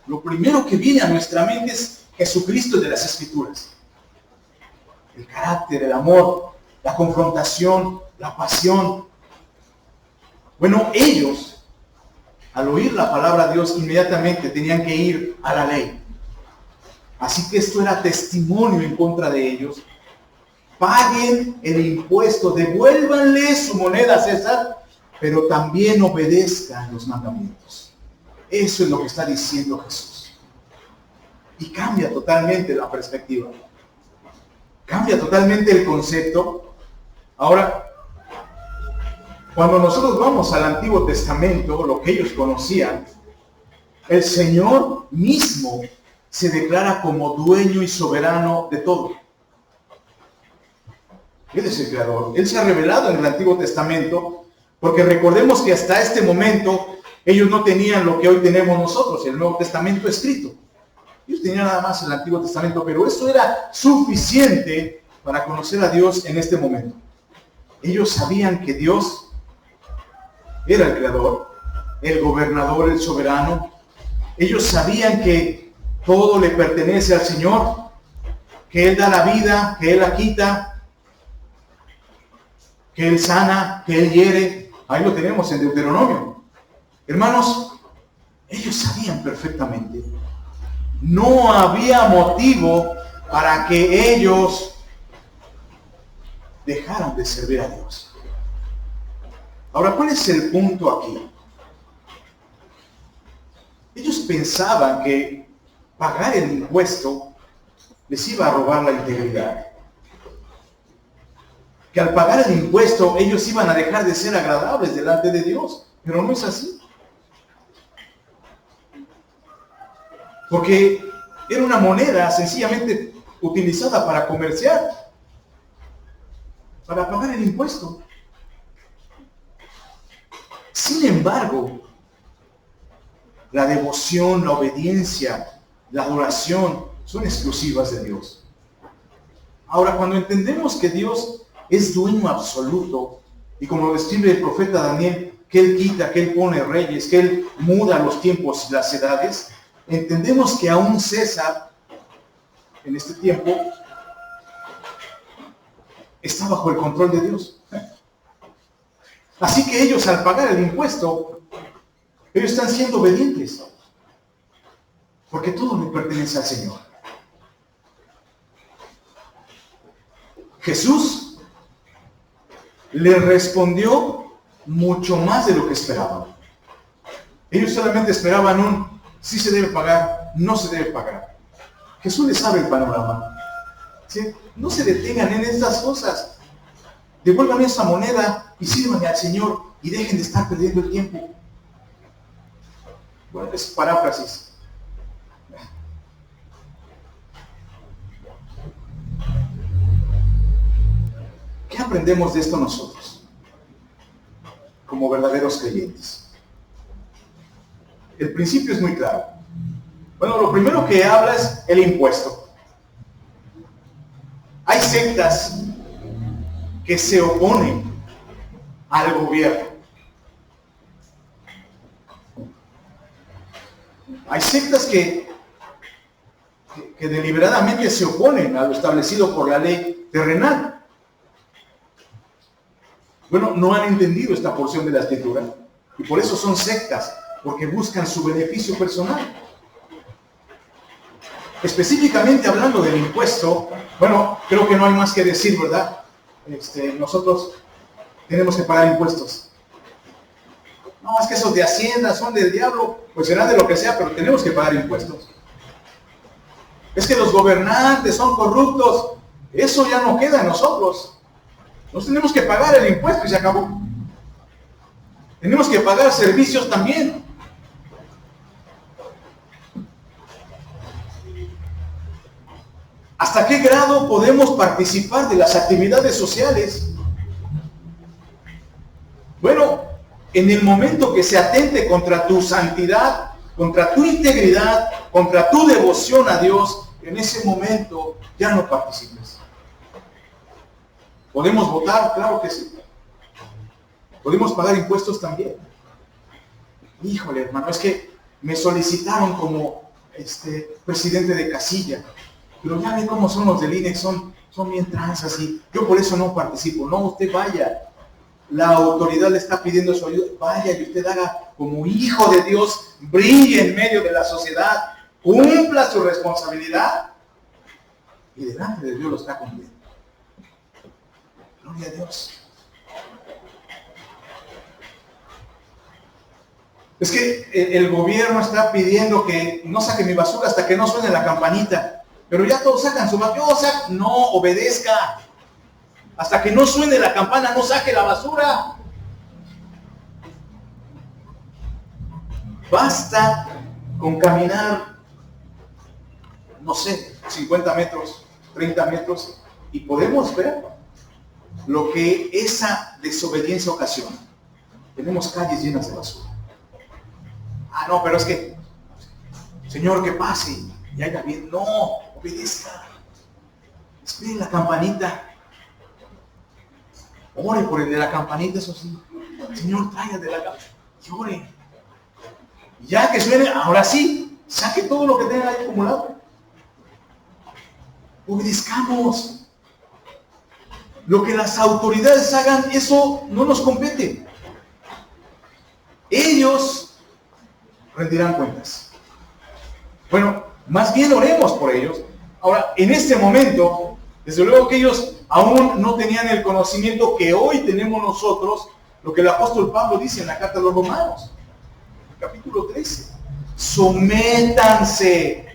Lo primero que viene a nuestra mente es Jesucristo de las Escrituras. El carácter, el amor, la confrontación, la pasión. Bueno, ellos, al oír la palabra de Dios, inmediatamente tenían que ir a la ley. Así que esto era testimonio en contra de ellos. Paguen el impuesto, devuélvanle su moneda a César, pero también obedezcan los mandamientos. Eso es lo que está diciendo Jesús. Y cambia totalmente la perspectiva. Cambia totalmente el concepto. Ahora, cuando nosotros vamos al Antiguo Testamento, lo que ellos conocían, el Señor mismo se declara como dueño y soberano de todo. Él es el creador. Él se ha revelado en el Antiguo Testamento, porque recordemos que hasta este momento ellos no tenían lo que hoy tenemos nosotros, el Nuevo Testamento escrito. Ellos tenían nada más el Antiguo Testamento, pero eso era suficiente para conocer a Dios en este momento. Ellos sabían que Dios era el creador, el gobernador, el soberano. Ellos sabían que todo le pertenece al Señor, que Él da la vida, que Él la quita, que Él sana, que Él hiere. Ahí lo tenemos en Deuteronomio. Hermanos, ellos sabían perfectamente. No había motivo para que ellos dejaran de servir a Dios. Ahora, ¿cuál es el punto aquí? Ellos pensaban que pagar el impuesto les iba a robar la integridad. Que al pagar el impuesto ellos iban a dejar de ser agradables delante de Dios. Pero no es así. Porque era una moneda sencillamente utilizada para comerciar, para pagar el impuesto. Sin embargo, la devoción, la obediencia, la adoración son exclusivas de Dios. Ahora, cuando entendemos que Dios es dueño absoluto, y como lo describe el profeta Daniel, que Él quita, que Él pone reyes, que Él muda los tiempos y las edades, entendemos que aún César, en este tiempo, está bajo el control de Dios. Así que ellos, al pagar el impuesto, ellos están siendo obedientes, porque todo le pertenece al Señor. Jesús le respondió mucho más de lo que esperaban. Ellos solamente esperaban un sí se debe pagar, no se debe pagar. Jesús les sabe el panorama. ¿Sí? No se detengan en estas cosas. Devuelvan esa moneda y sírvanle al Señor y dejen de estar perdiendo el tiempo. Bueno, es paráfrasis. ¿Qué aprendemos de esto nosotros, como verdaderos creyentes? El principio es muy claro. Bueno, lo primero que habla es el impuesto. Hay sectas que se oponen al gobierno. Hay sectas que deliberadamente se oponen a lo establecido por la ley terrenal. Bueno, no han entendido esta porción de la Escritura y por eso son sectas, porque buscan su beneficio personal. Específicamente hablando del impuesto, bueno, creo que no hay más que decir, ¿verdad? Nosotros tenemos que pagar impuestos. No, es que esos de Hacienda son del diablo, pues serán de lo que sea, pero tenemos que pagar impuestos. Es que los gobernantes son corruptos, eso ya no queda en nosotros. Nos tenemos que pagar el impuesto y se acabó. Tenemos que pagar servicios también. ¿Hasta qué grado podemos participar de las actividades sociales? Bueno, en el momento que se atente contra tu santidad, contra tu integridad, contra tu devoción a Dios, en ese momento ya no participes. ¿Podemos votar? Claro que sí. ¿Podemos pagar impuestos también? Híjole, hermano, es que me solicitaron como presidente de casilla, pero ya ve cómo son los del INEX, son bien tranzas y yo por eso no participo. No, usted vaya. La autoridad le está pidiendo su ayuda. Vaya y usted haga como hijo de Dios, brille en medio de la sociedad, cumpla su responsabilidad y delante de Dios lo está cumpliendo. Gloria a Dios. Es que el gobierno está pidiendo que no saque mi basura hasta que no suene la campanita. Pero ya todos sacan su basura. No, obedezca. Hasta que no suene la campana, no saque la basura. Basta con caminar, no sé, 50 metros, 30 metros, y podemos ver lo que esa desobediencia ocasiona. Tenemos calles llenas de basura. Ah, no, pero es que, Señor, que pase y haya bien. No, obedezca. Espere la campanita. Ore por el de la campanita, eso sí. Señor, traiga de la campanita. Y ore. Y ya que suene, ahora sí, saque todo lo que tenga ahí acumulado. Obedezcamos. Lo que las autoridades hagan, eso no nos compete. Ellos rendirán cuentas. Bueno, más bien oremos por ellos. Ahora, en este momento, desde luego que ellos aún no tenían el conocimiento que hoy tenemos nosotros, lo que el apóstol Pablo dice en la carta a los Romanos, capítulo 13. Sométanse.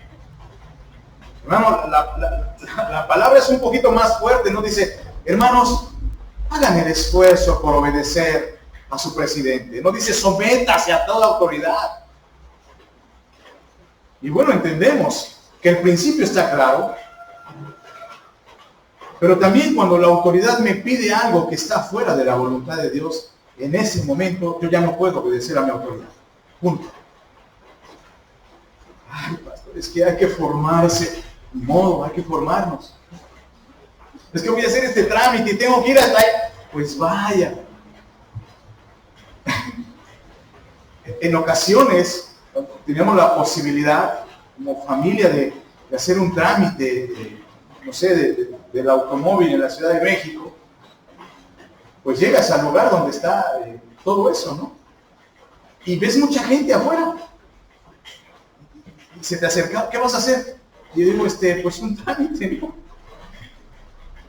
Hermano, la palabra es un poquito más fuerte, ¿no? Dice, hermanos, hagan el esfuerzo por obedecer a su presidente. No dice, sométase a toda autoridad. Y bueno, entendemos que el principio está claro, pero también cuando la autoridad me pide algo que está fuera de la voluntad de Dios, en ese momento yo ya no puedo obedecer a mi autoridad. Punto. Ay, pastor, es que hay que formarse. Ni modo, hay que formarnos. Es que voy a hacer este trámite y tengo que ir hasta ahí. Pues vaya. En ocasiones teníamos la posibilidad como familia de hacer un trámite, no sé, del automóvil en la Ciudad de México. Pues llegas al lugar donde está todo eso, ¿no? Y ves mucha gente afuera. Y se te acerca, ¿qué vas a hacer? Y yo digo, pues un trámite, ¿no?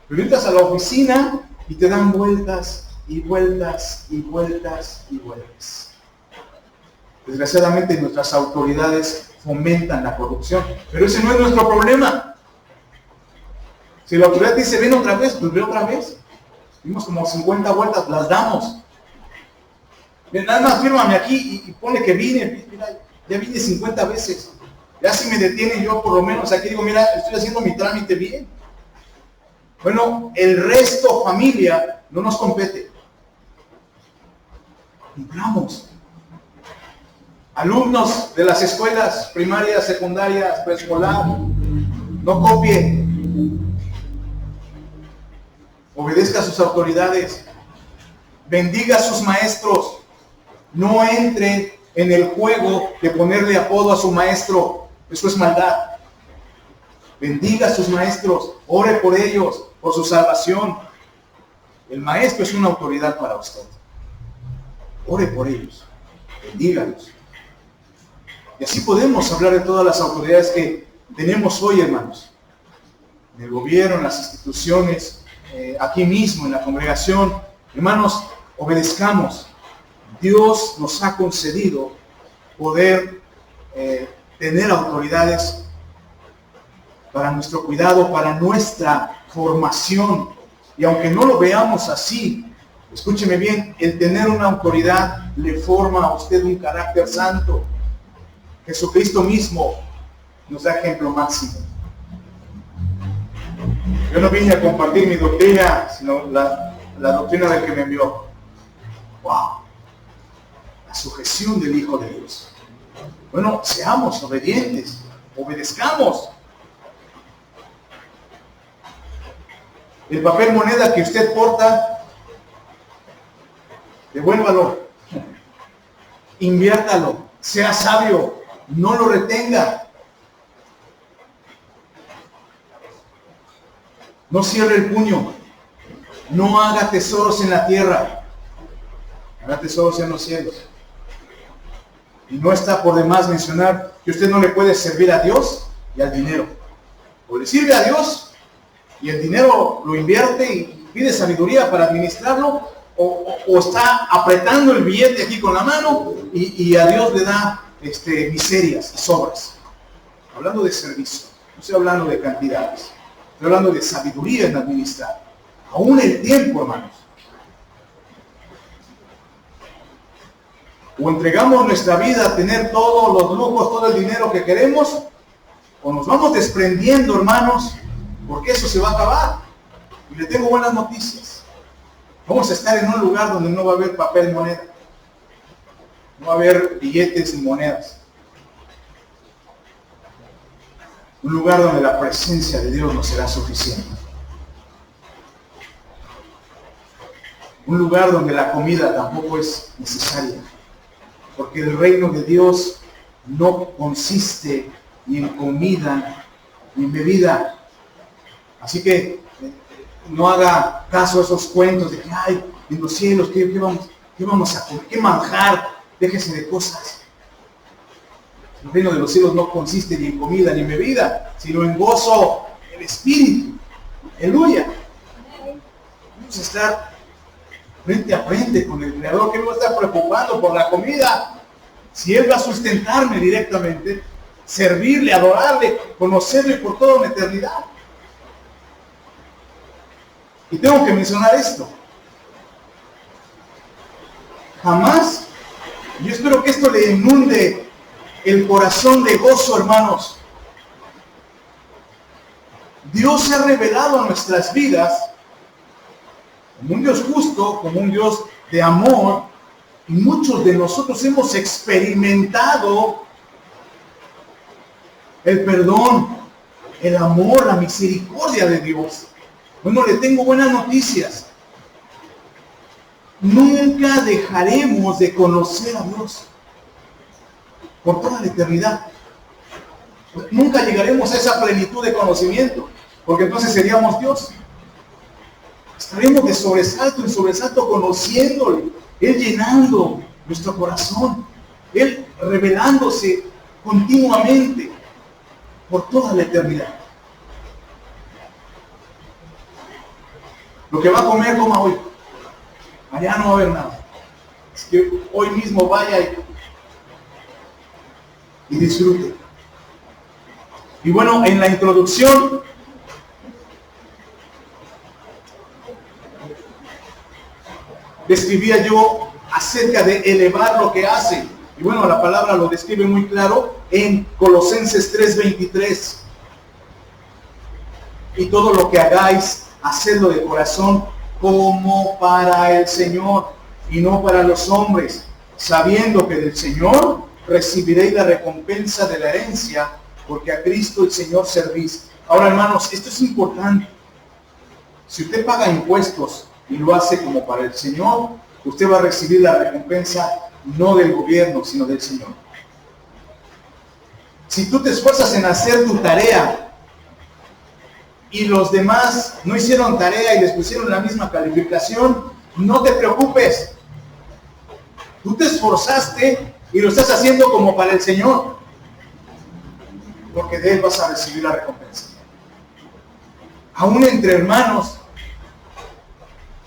Pero entras a la oficina y te dan vueltas y vueltas y vueltas y vueltas. Desgraciadamente nuestras autoridades fomentan la corrupción, pero ese no es nuestro problema. Si la autoridad dice, ven otra vez, pues ve otra vez. Dimos como 50 vueltas, las damos. Nada más fírmame aquí y ponle que vine. Mira, ya vine 50 veces. Ya si me detienen yo por lo menos aquí digo, mira, estoy haciendo mi trámite bien. Bueno, el resto, familia, no nos compete. Cumplamos. Alumnos de las escuelas primarias, secundarias, preescolar, no copie. Obedezca a sus autoridades. Bendiga a sus maestros. No entre en el juego de ponerle apodo a su maestro. Eso es maldad. Bendiga a sus maestros. Ore por ellos, por su salvación. El maestro es una autoridad para usted. Ore por ellos. Bendígalos. Y así podemos hablar de todas las autoridades que tenemos hoy, hermanos. En el gobierno, en las instituciones, aquí mismo, en la congregación. Hermanos, obedezcamos. Dios nos ha concedido poder tener autoridades para nuestro cuidado, para nuestra formación. Y aunque no lo veamos así, escúcheme bien, el tener una autoridad le forma a usted un carácter santo. Jesucristo mismo nos da ejemplo máximo. Yo no vine a compartir mi doctrina, sino la doctrina del que me envió. ¡Wow! La sujeción del Hijo de Dios. Bueno, seamos obedientes, obedezcamos. El papel moneda que usted porta, devuélvalo, inviértalo, sea sabio, no lo retenga. No cierre el puño, no haga tesoros en la tierra, haga tesoros en los cielos. Y no está por demás mencionar que usted no le puede servir a Dios y al dinero. O le sirve a Dios y el dinero lo invierte y pide sabiduría para administrarlo, o está apretando el billete aquí con la mano y a Dios le da miserias y sobras. Hablando de servicio, no estoy hablando de cantidades, estoy hablando de sabiduría en administrar. Aún el tiempo, hermanos. O entregamos nuestra vida a tener todos los lujos, todo el dinero que queremos, o nos vamos desprendiendo, hermanos, porque eso se va a acabar. Y le tengo buenas noticias. Vamos a estar en un lugar donde no va a haber papel moneda. No va a haber billetes y monedas. Un lugar donde la presencia de Dios no será suficiente. Un lugar donde la comida tampoco es necesaria. Porque el reino de Dios no consiste ni en comida ni en bebida. Así que no haga caso a esos cuentos de que, ay, en los cielos, ¿qué vamos a comer? ¿Qué manjar? Déjese de cosas. El reino de los cielos no consiste ni en comida ni en bebida, sino en gozo, en espíritu. Aleluya. Vamos a estar frente a frente con el Creador, que no va a estar preocupado por la comida. Si Él va a sustentarme directamente, servirle, adorarle, conocerle por toda una eternidad. Y tengo que mencionar esto. Jamás, yo espero que esto le inunde el corazón de gozo, hermanos. Dios se ha revelado a nuestras vidas como un Dios justo, como un Dios de amor, y muchos de nosotros hemos experimentado el perdón, el amor, la misericordia de Dios. Bueno, le tengo buenas noticias. Nunca dejaremos de conocer a Dios por toda la eternidad. Nunca llegaremos a esa plenitud de conocimiento, porque entonces seríamos Dios. Estaremos de sobresalto en sobresalto conociéndole, Él llenando nuestro corazón, Él revelándose continuamente por toda la eternidad. Lo que va a comer, coma hoy. Allá no va a haber nada. Es que hoy mismo vaya y disfrute. Y bueno, en la introducción describía yo acerca de elevar lo que hace. Y bueno, la palabra lo describe muy claro en Colosenses 3:23. Y todo lo que hagáis, hacedlo de corazón como para el Señor y no para los hombres, sabiendo que del Señor recibiréis la recompensa de la herencia, porque a Cristo el Señor servís. Ahora, hermanos, esto es importante. Si usted paga impuestos y lo hace como para el Señor, usted va a recibir la recompensa no del gobierno, sino del Señor. Si tú te esfuerzas en hacer tu tarea y los demás no hicieron tarea y les pusieron la misma calificación, no te preocupes. Tú te esforzaste y lo estás haciendo como para el Señor, porque de Él vas a recibir la recompensa. Aún entre hermanos,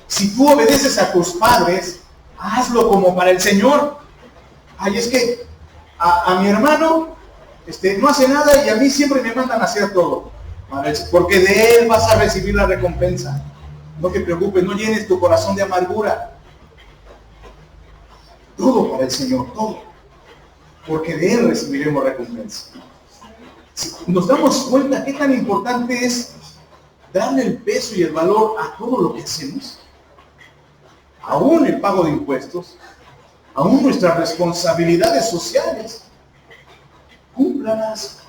si tú obedeces a tus padres, hazlo como para el Señor. Ay, es que a mi hermano no hace nada y a mí siempre me mandan a hacer todo. Porque de Él vas a recibir la recompensa. No te preocupes, no llenes tu corazón de amargura. Todo para el Señor, todo. Porque de Él recibiremos recompensa. Si nos damos cuenta qué tan importante es darle el peso y el valor a todo lo que hacemos, aún el pago de impuestos, aún nuestras responsabilidades sociales, cúmplalas.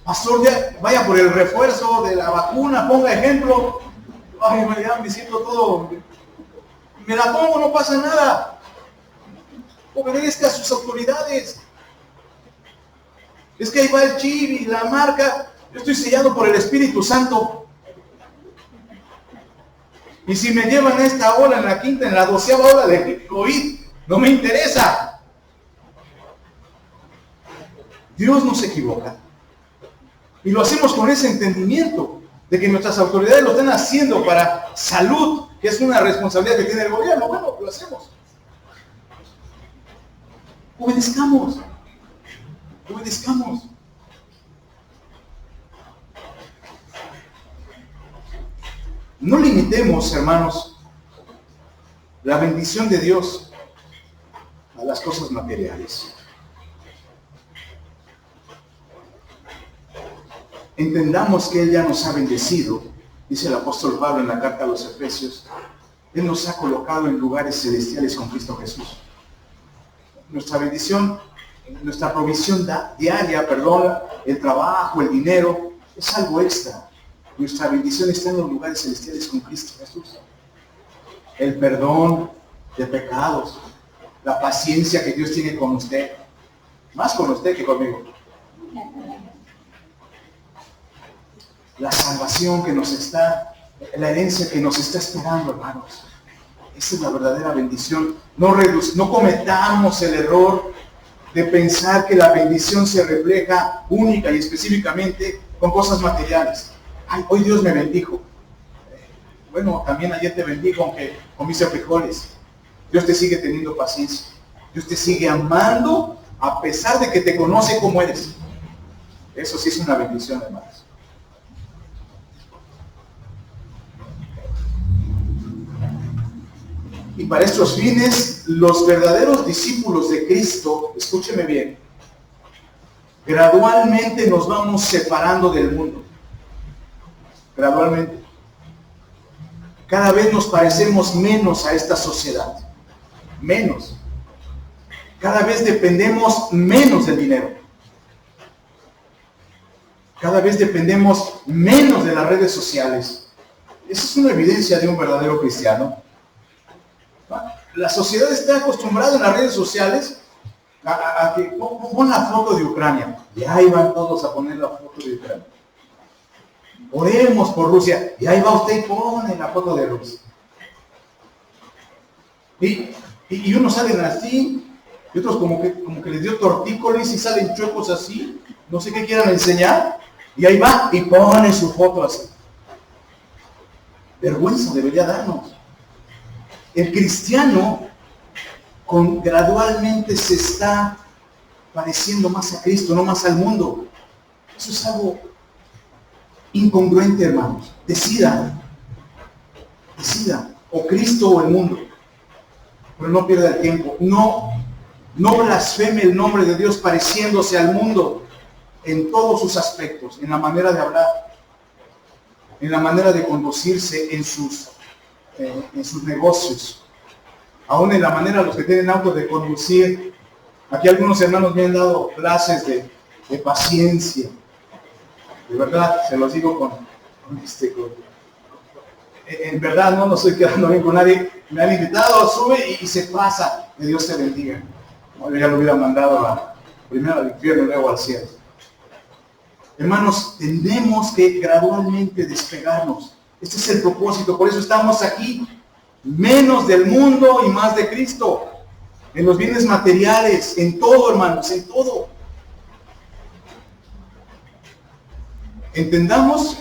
Pastor, ya vaya por el refuerzo de la vacuna, ponga ejemplo. Ay, ya me siento todo, me la pongo, no pasa nada. Obedezca a sus autoridades. Es que ahí va el chip y la marca. Yo estoy sellado por el Espíritu Santo. Y si me llevan a esta ola, en la quinta, en la 12ª ola de COVID, no me interesa. Dios no se equivoca. Y lo hacemos con ese entendimiento de que nuestras autoridades lo están haciendo para salud, que es una responsabilidad que tiene el gobierno. Bueno, lo hacemos. Obedezcamos. Obedezcamos. No limitemos, hermanos, la bendición de Dios a las cosas materiales. Entendamos que Él ya nos ha bendecido, dice el apóstol Pablo en la carta a los Efesios. Él nos ha colocado en lugares celestiales con Cristo Jesús. Nuestra bendición, nuestra provisión diaria, el trabajo, el dinero, es algo extra. Nuestra bendición está en los lugares celestiales con Cristo Jesús. El perdón de pecados, la paciencia que Dios tiene con usted, más con usted que conmigo. La salvación que nos está, la herencia que nos está esperando, hermanos. Esa es la verdadera bendición. No cometamos el error de pensar que la bendición se refleja única y específicamente con cosas materiales. Ay, hoy Dios me bendijo. Bueno, también ayer te bendijo, aunque comiste frijoles. Dios te sigue teniendo paciencia. Dios te sigue amando a pesar de que te conoce como eres. Eso sí es una bendición, hermanos. Y para estos fines, los verdaderos discípulos de Cristo, escúcheme bien, gradualmente nos vamos separando del mundo. Gradualmente. Cada vez nos parecemos menos a esta sociedad. Menos. Cada vez dependemos menos del dinero. Cada vez dependemos menos de las redes sociales. Esa es una evidencia de un verdadero cristiano. La sociedad está acostumbrada en las redes sociales a que pon la foto de Ucrania. Y ahí van todos a poner la foto de Ucrania. Oremos por Rusia. Y ahí va usted y pone la foto de Rusia. Y unos salen así, y otros como que les dio tortícolis y salen chuecos así. No sé qué quieran enseñar. Y ahí va y pone su foto así. Vergüenza debería darnos. El cristiano gradualmente se está pareciendo más a Cristo, no más al mundo. Eso es algo incongruente, hermanos. Decida, o Cristo o el mundo. Pero no pierda el tiempo. No blasfeme el nombre de Dios pareciéndose al mundo en todos sus aspectos, en la manera de hablar, en la manera de conducirse en sus negocios, aún en la manera los que tienen autos de conducir. Aquí algunos hermanos me han dado clases de paciencia, de verdad, se los digo En verdad no estoy quedando bien con nadie. Me han invitado, sube y se pasa. Que Dios te bendiga. Bueno, ya lo hubiera mandado primero al infierno y luego al cielo. Hermanos, tenemos que gradualmente despegarnos. Este es el propósito, por eso estamos aquí. Menos del mundo y más de Cristo. En los bienes materiales, en todo, hermanos, en todo. Entendamos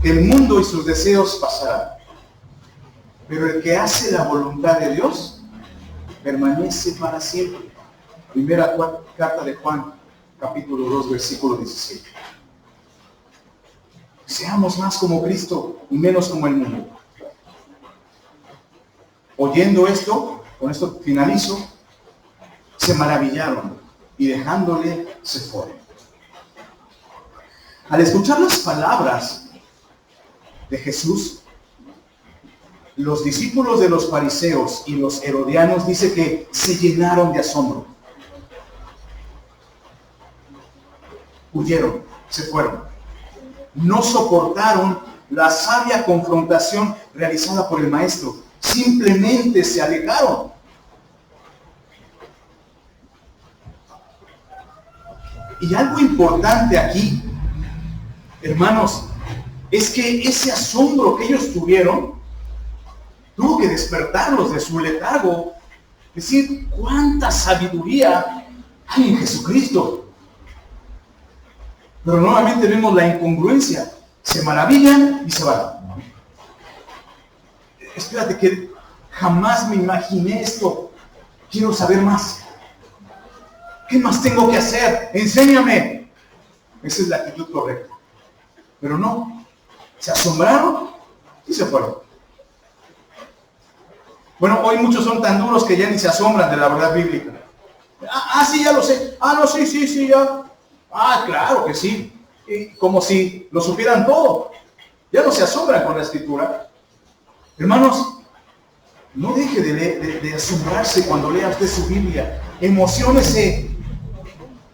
que el mundo y sus deseos pasarán, pero el que hace la voluntad de Dios permanece para siempre. Primera carta de Juan, capítulo 2, versículo 17. Seamos más como Cristo y menos como el mundo. Oyendo esto, con esto finalizo, se maravillaron y dejándole se fueron. Al escuchar las palabras de Jesús, los discípulos de los fariseos y los herodianos dice que se llenaron de asombro. Huyeron, se fueron. No soportaron la sabia confrontación realizada por el maestro. Simplemente se alejaron. Y algo importante aquí, hermanos, es que ese asombro que ellos tuvieron tuvo que despertarlos de su letargo. Es decir, cuánta sabiduría hay en Jesucristo. Pero nuevamente vemos la incongruencia. Se maravillan y se van. Espérate, que jamás me imaginé esto. Quiero saber más. ¿Qué más tengo que hacer? Enséñame. Esa es la actitud correcta. Pero no. Se asombraron y se fueron. Bueno, hoy muchos son tan duros que ya ni se asombran de la verdad bíblica. Sí, ya lo sé. No, sí, ya. Claro que sí. Y como si lo supieran todo. Ya no se asombran con la escritura. Hermanos, no deje de asombrarse cuando lea usted su Biblia. Emociónese,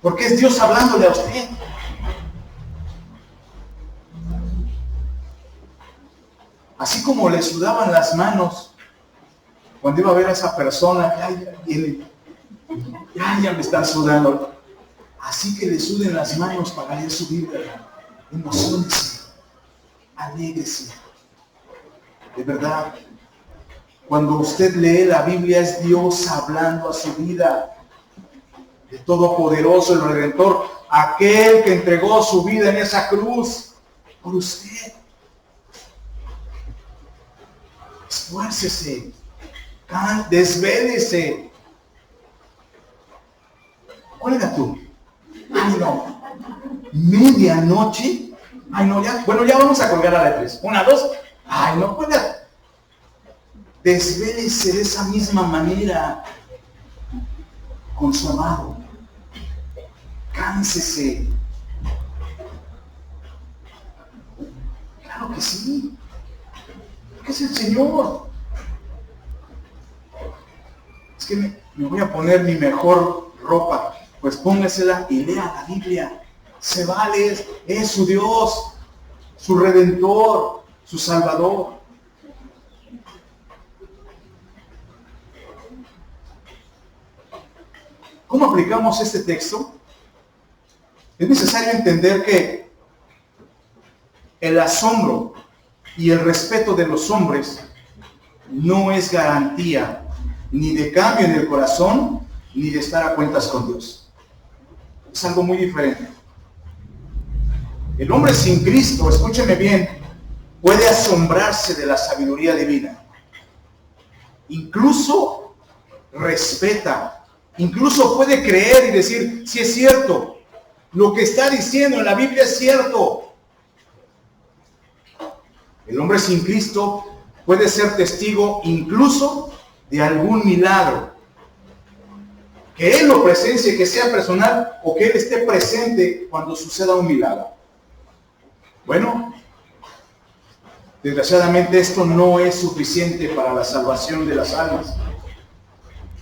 porque es Dios hablándole a usted. Así como le sudaban las manos cuando iba a ver a esa persona, ya me están sudando. Así que le suden las manos para leer su Biblia. Emociónese, alégrese. De verdad, cuando usted lee la Biblia es Dios hablando a su vida. El Todopoderoso, el Redentor, aquel que entregó su vida en esa cruz por usted. Esfuércese, desvélese. ¿Cuál era tú? No. ¿Medianoche? No, ya. Bueno, ya vamos a colgar a la 3. 1, 2. No, juega. Desvélese de esa misma manera con su amado. Cánsese. Claro que sí. ¿Qué es el Señor? Es que me voy a poner mi mejor ropa. Pues póngasela y lea la Biblia. Se vale, es su Dios, su Redentor, su Salvador. ¿Cómo aplicamos este texto? Es necesario entender que el asombro y el respeto de los hombres no es garantía ni de cambio en el corazón, ni de estar a cuentas con Dios. Es algo muy diferente. El hombre sin Cristo, escúcheme bien, puede asombrarse de la sabiduría divina. Incluso respeta, incluso puede creer y decir, sí es cierto, lo que está diciendo en la Biblia es cierto. El hombre sin Cristo puede ser testigo incluso de algún milagro. Que Él lo presencie, que sea personal, o que Él esté presente cuando suceda un milagro. Bueno, desgraciadamente esto no es suficiente para la salvación de las almas.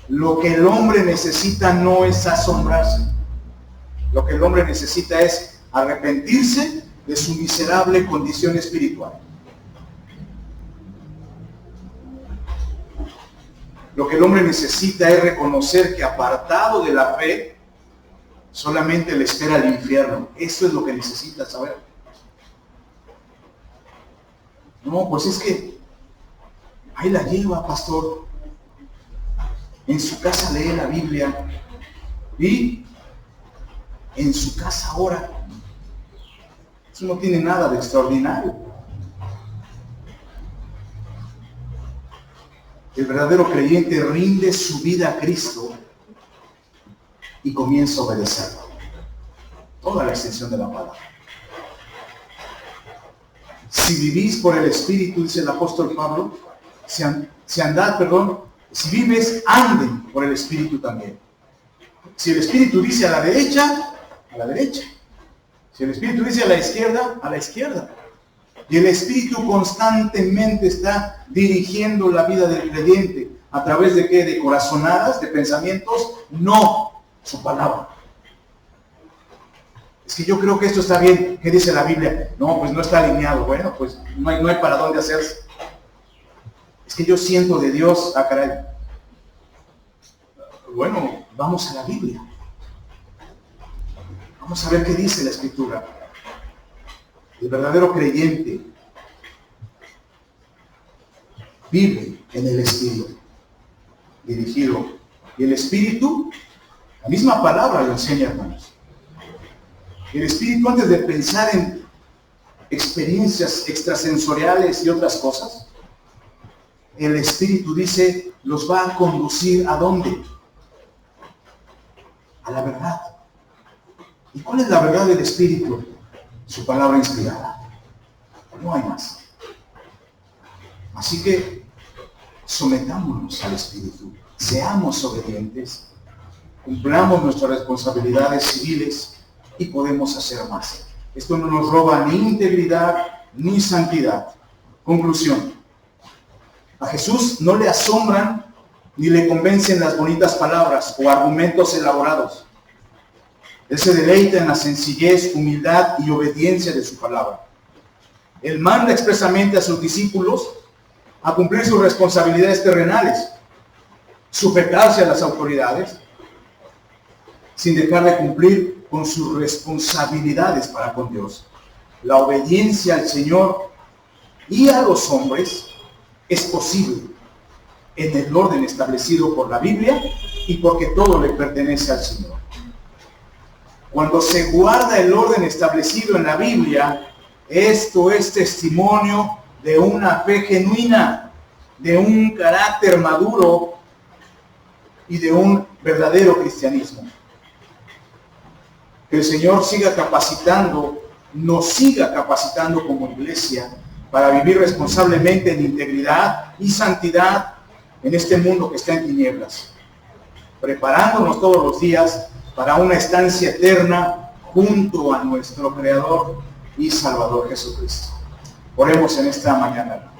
Lo que el hombre necesita no es asombrarse. Lo que el hombre necesita es arrepentirse de su miserable condición espiritual. Lo que el hombre necesita es reconocer que apartado de la fe, solamente le espera el infierno. Eso es lo que necesita saber. No, pues es que ahí la lleva, pastor. En su casa lee la Biblia y en su casa ora. Eso no tiene nada de extraordinario. El verdadero creyente rinde su vida a Cristo y comienza a obedecerlo. Toda la extensión de la palabra. Si vivís por el Espíritu, dice el apóstol Pablo, si vives, anden por el Espíritu también. Si el Espíritu dice a la derecha, a la derecha. Si el Espíritu dice a la izquierda. Y el Espíritu constantemente está dirigiendo la vida del creyente. ¿A través de qué? ¿De corazonadas? ¿De pensamientos? No, su palabra. Es que yo creo que esto está bien. ¿Qué dice la Biblia? No, pues no está alineado. Bueno, pues no hay para dónde hacerse. Es que yo siento de Dios, caray. Bueno, vamos a la Biblia. Vamos a ver qué dice la Escritura. El verdadero creyente vive en el Espíritu, dirigido. Y el Espíritu, la misma palabra lo enseña, hermanos. El Espíritu, antes de pensar en experiencias extrasensoriales y otras cosas, el Espíritu dice, los va a conducir ¿a dónde? A la verdad. ¿Y cuál es la verdad del Espíritu? Su palabra inspirada. No hay más. Así que sometámonos al Espíritu, seamos obedientes, cumplamos nuestras responsabilidades civiles y podemos hacer más. Esto no nos roba ni integridad ni santidad. Conclusión. A Jesús no le asombran ni le convencen las bonitas palabras o argumentos elaborados. Él se deleita en la sencillez, humildad y obediencia de su palabra. Él manda expresamente a sus discípulos a cumplir sus responsabilidades terrenales, sujetarse a las autoridades, sin dejar de cumplir con sus responsabilidades para con Dios. La obediencia al Señor y a los hombres es posible en el orden establecido por la Biblia y porque todo le pertenece al Señor. Cuando se guarda el orden establecido en la Biblia, esto es testimonio de una fe genuina, de un carácter maduro y de un verdadero cristianismo. Que el Señor siga capacitando, nos siga capacitando como iglesia para vivir responsablemente en integridad y santidad en este mundo que está en tinieblas, preparándonos todos los días para una estancia eterna junto a nuestro Creador y Salvador Jesucristo. Oremos en esta mañana.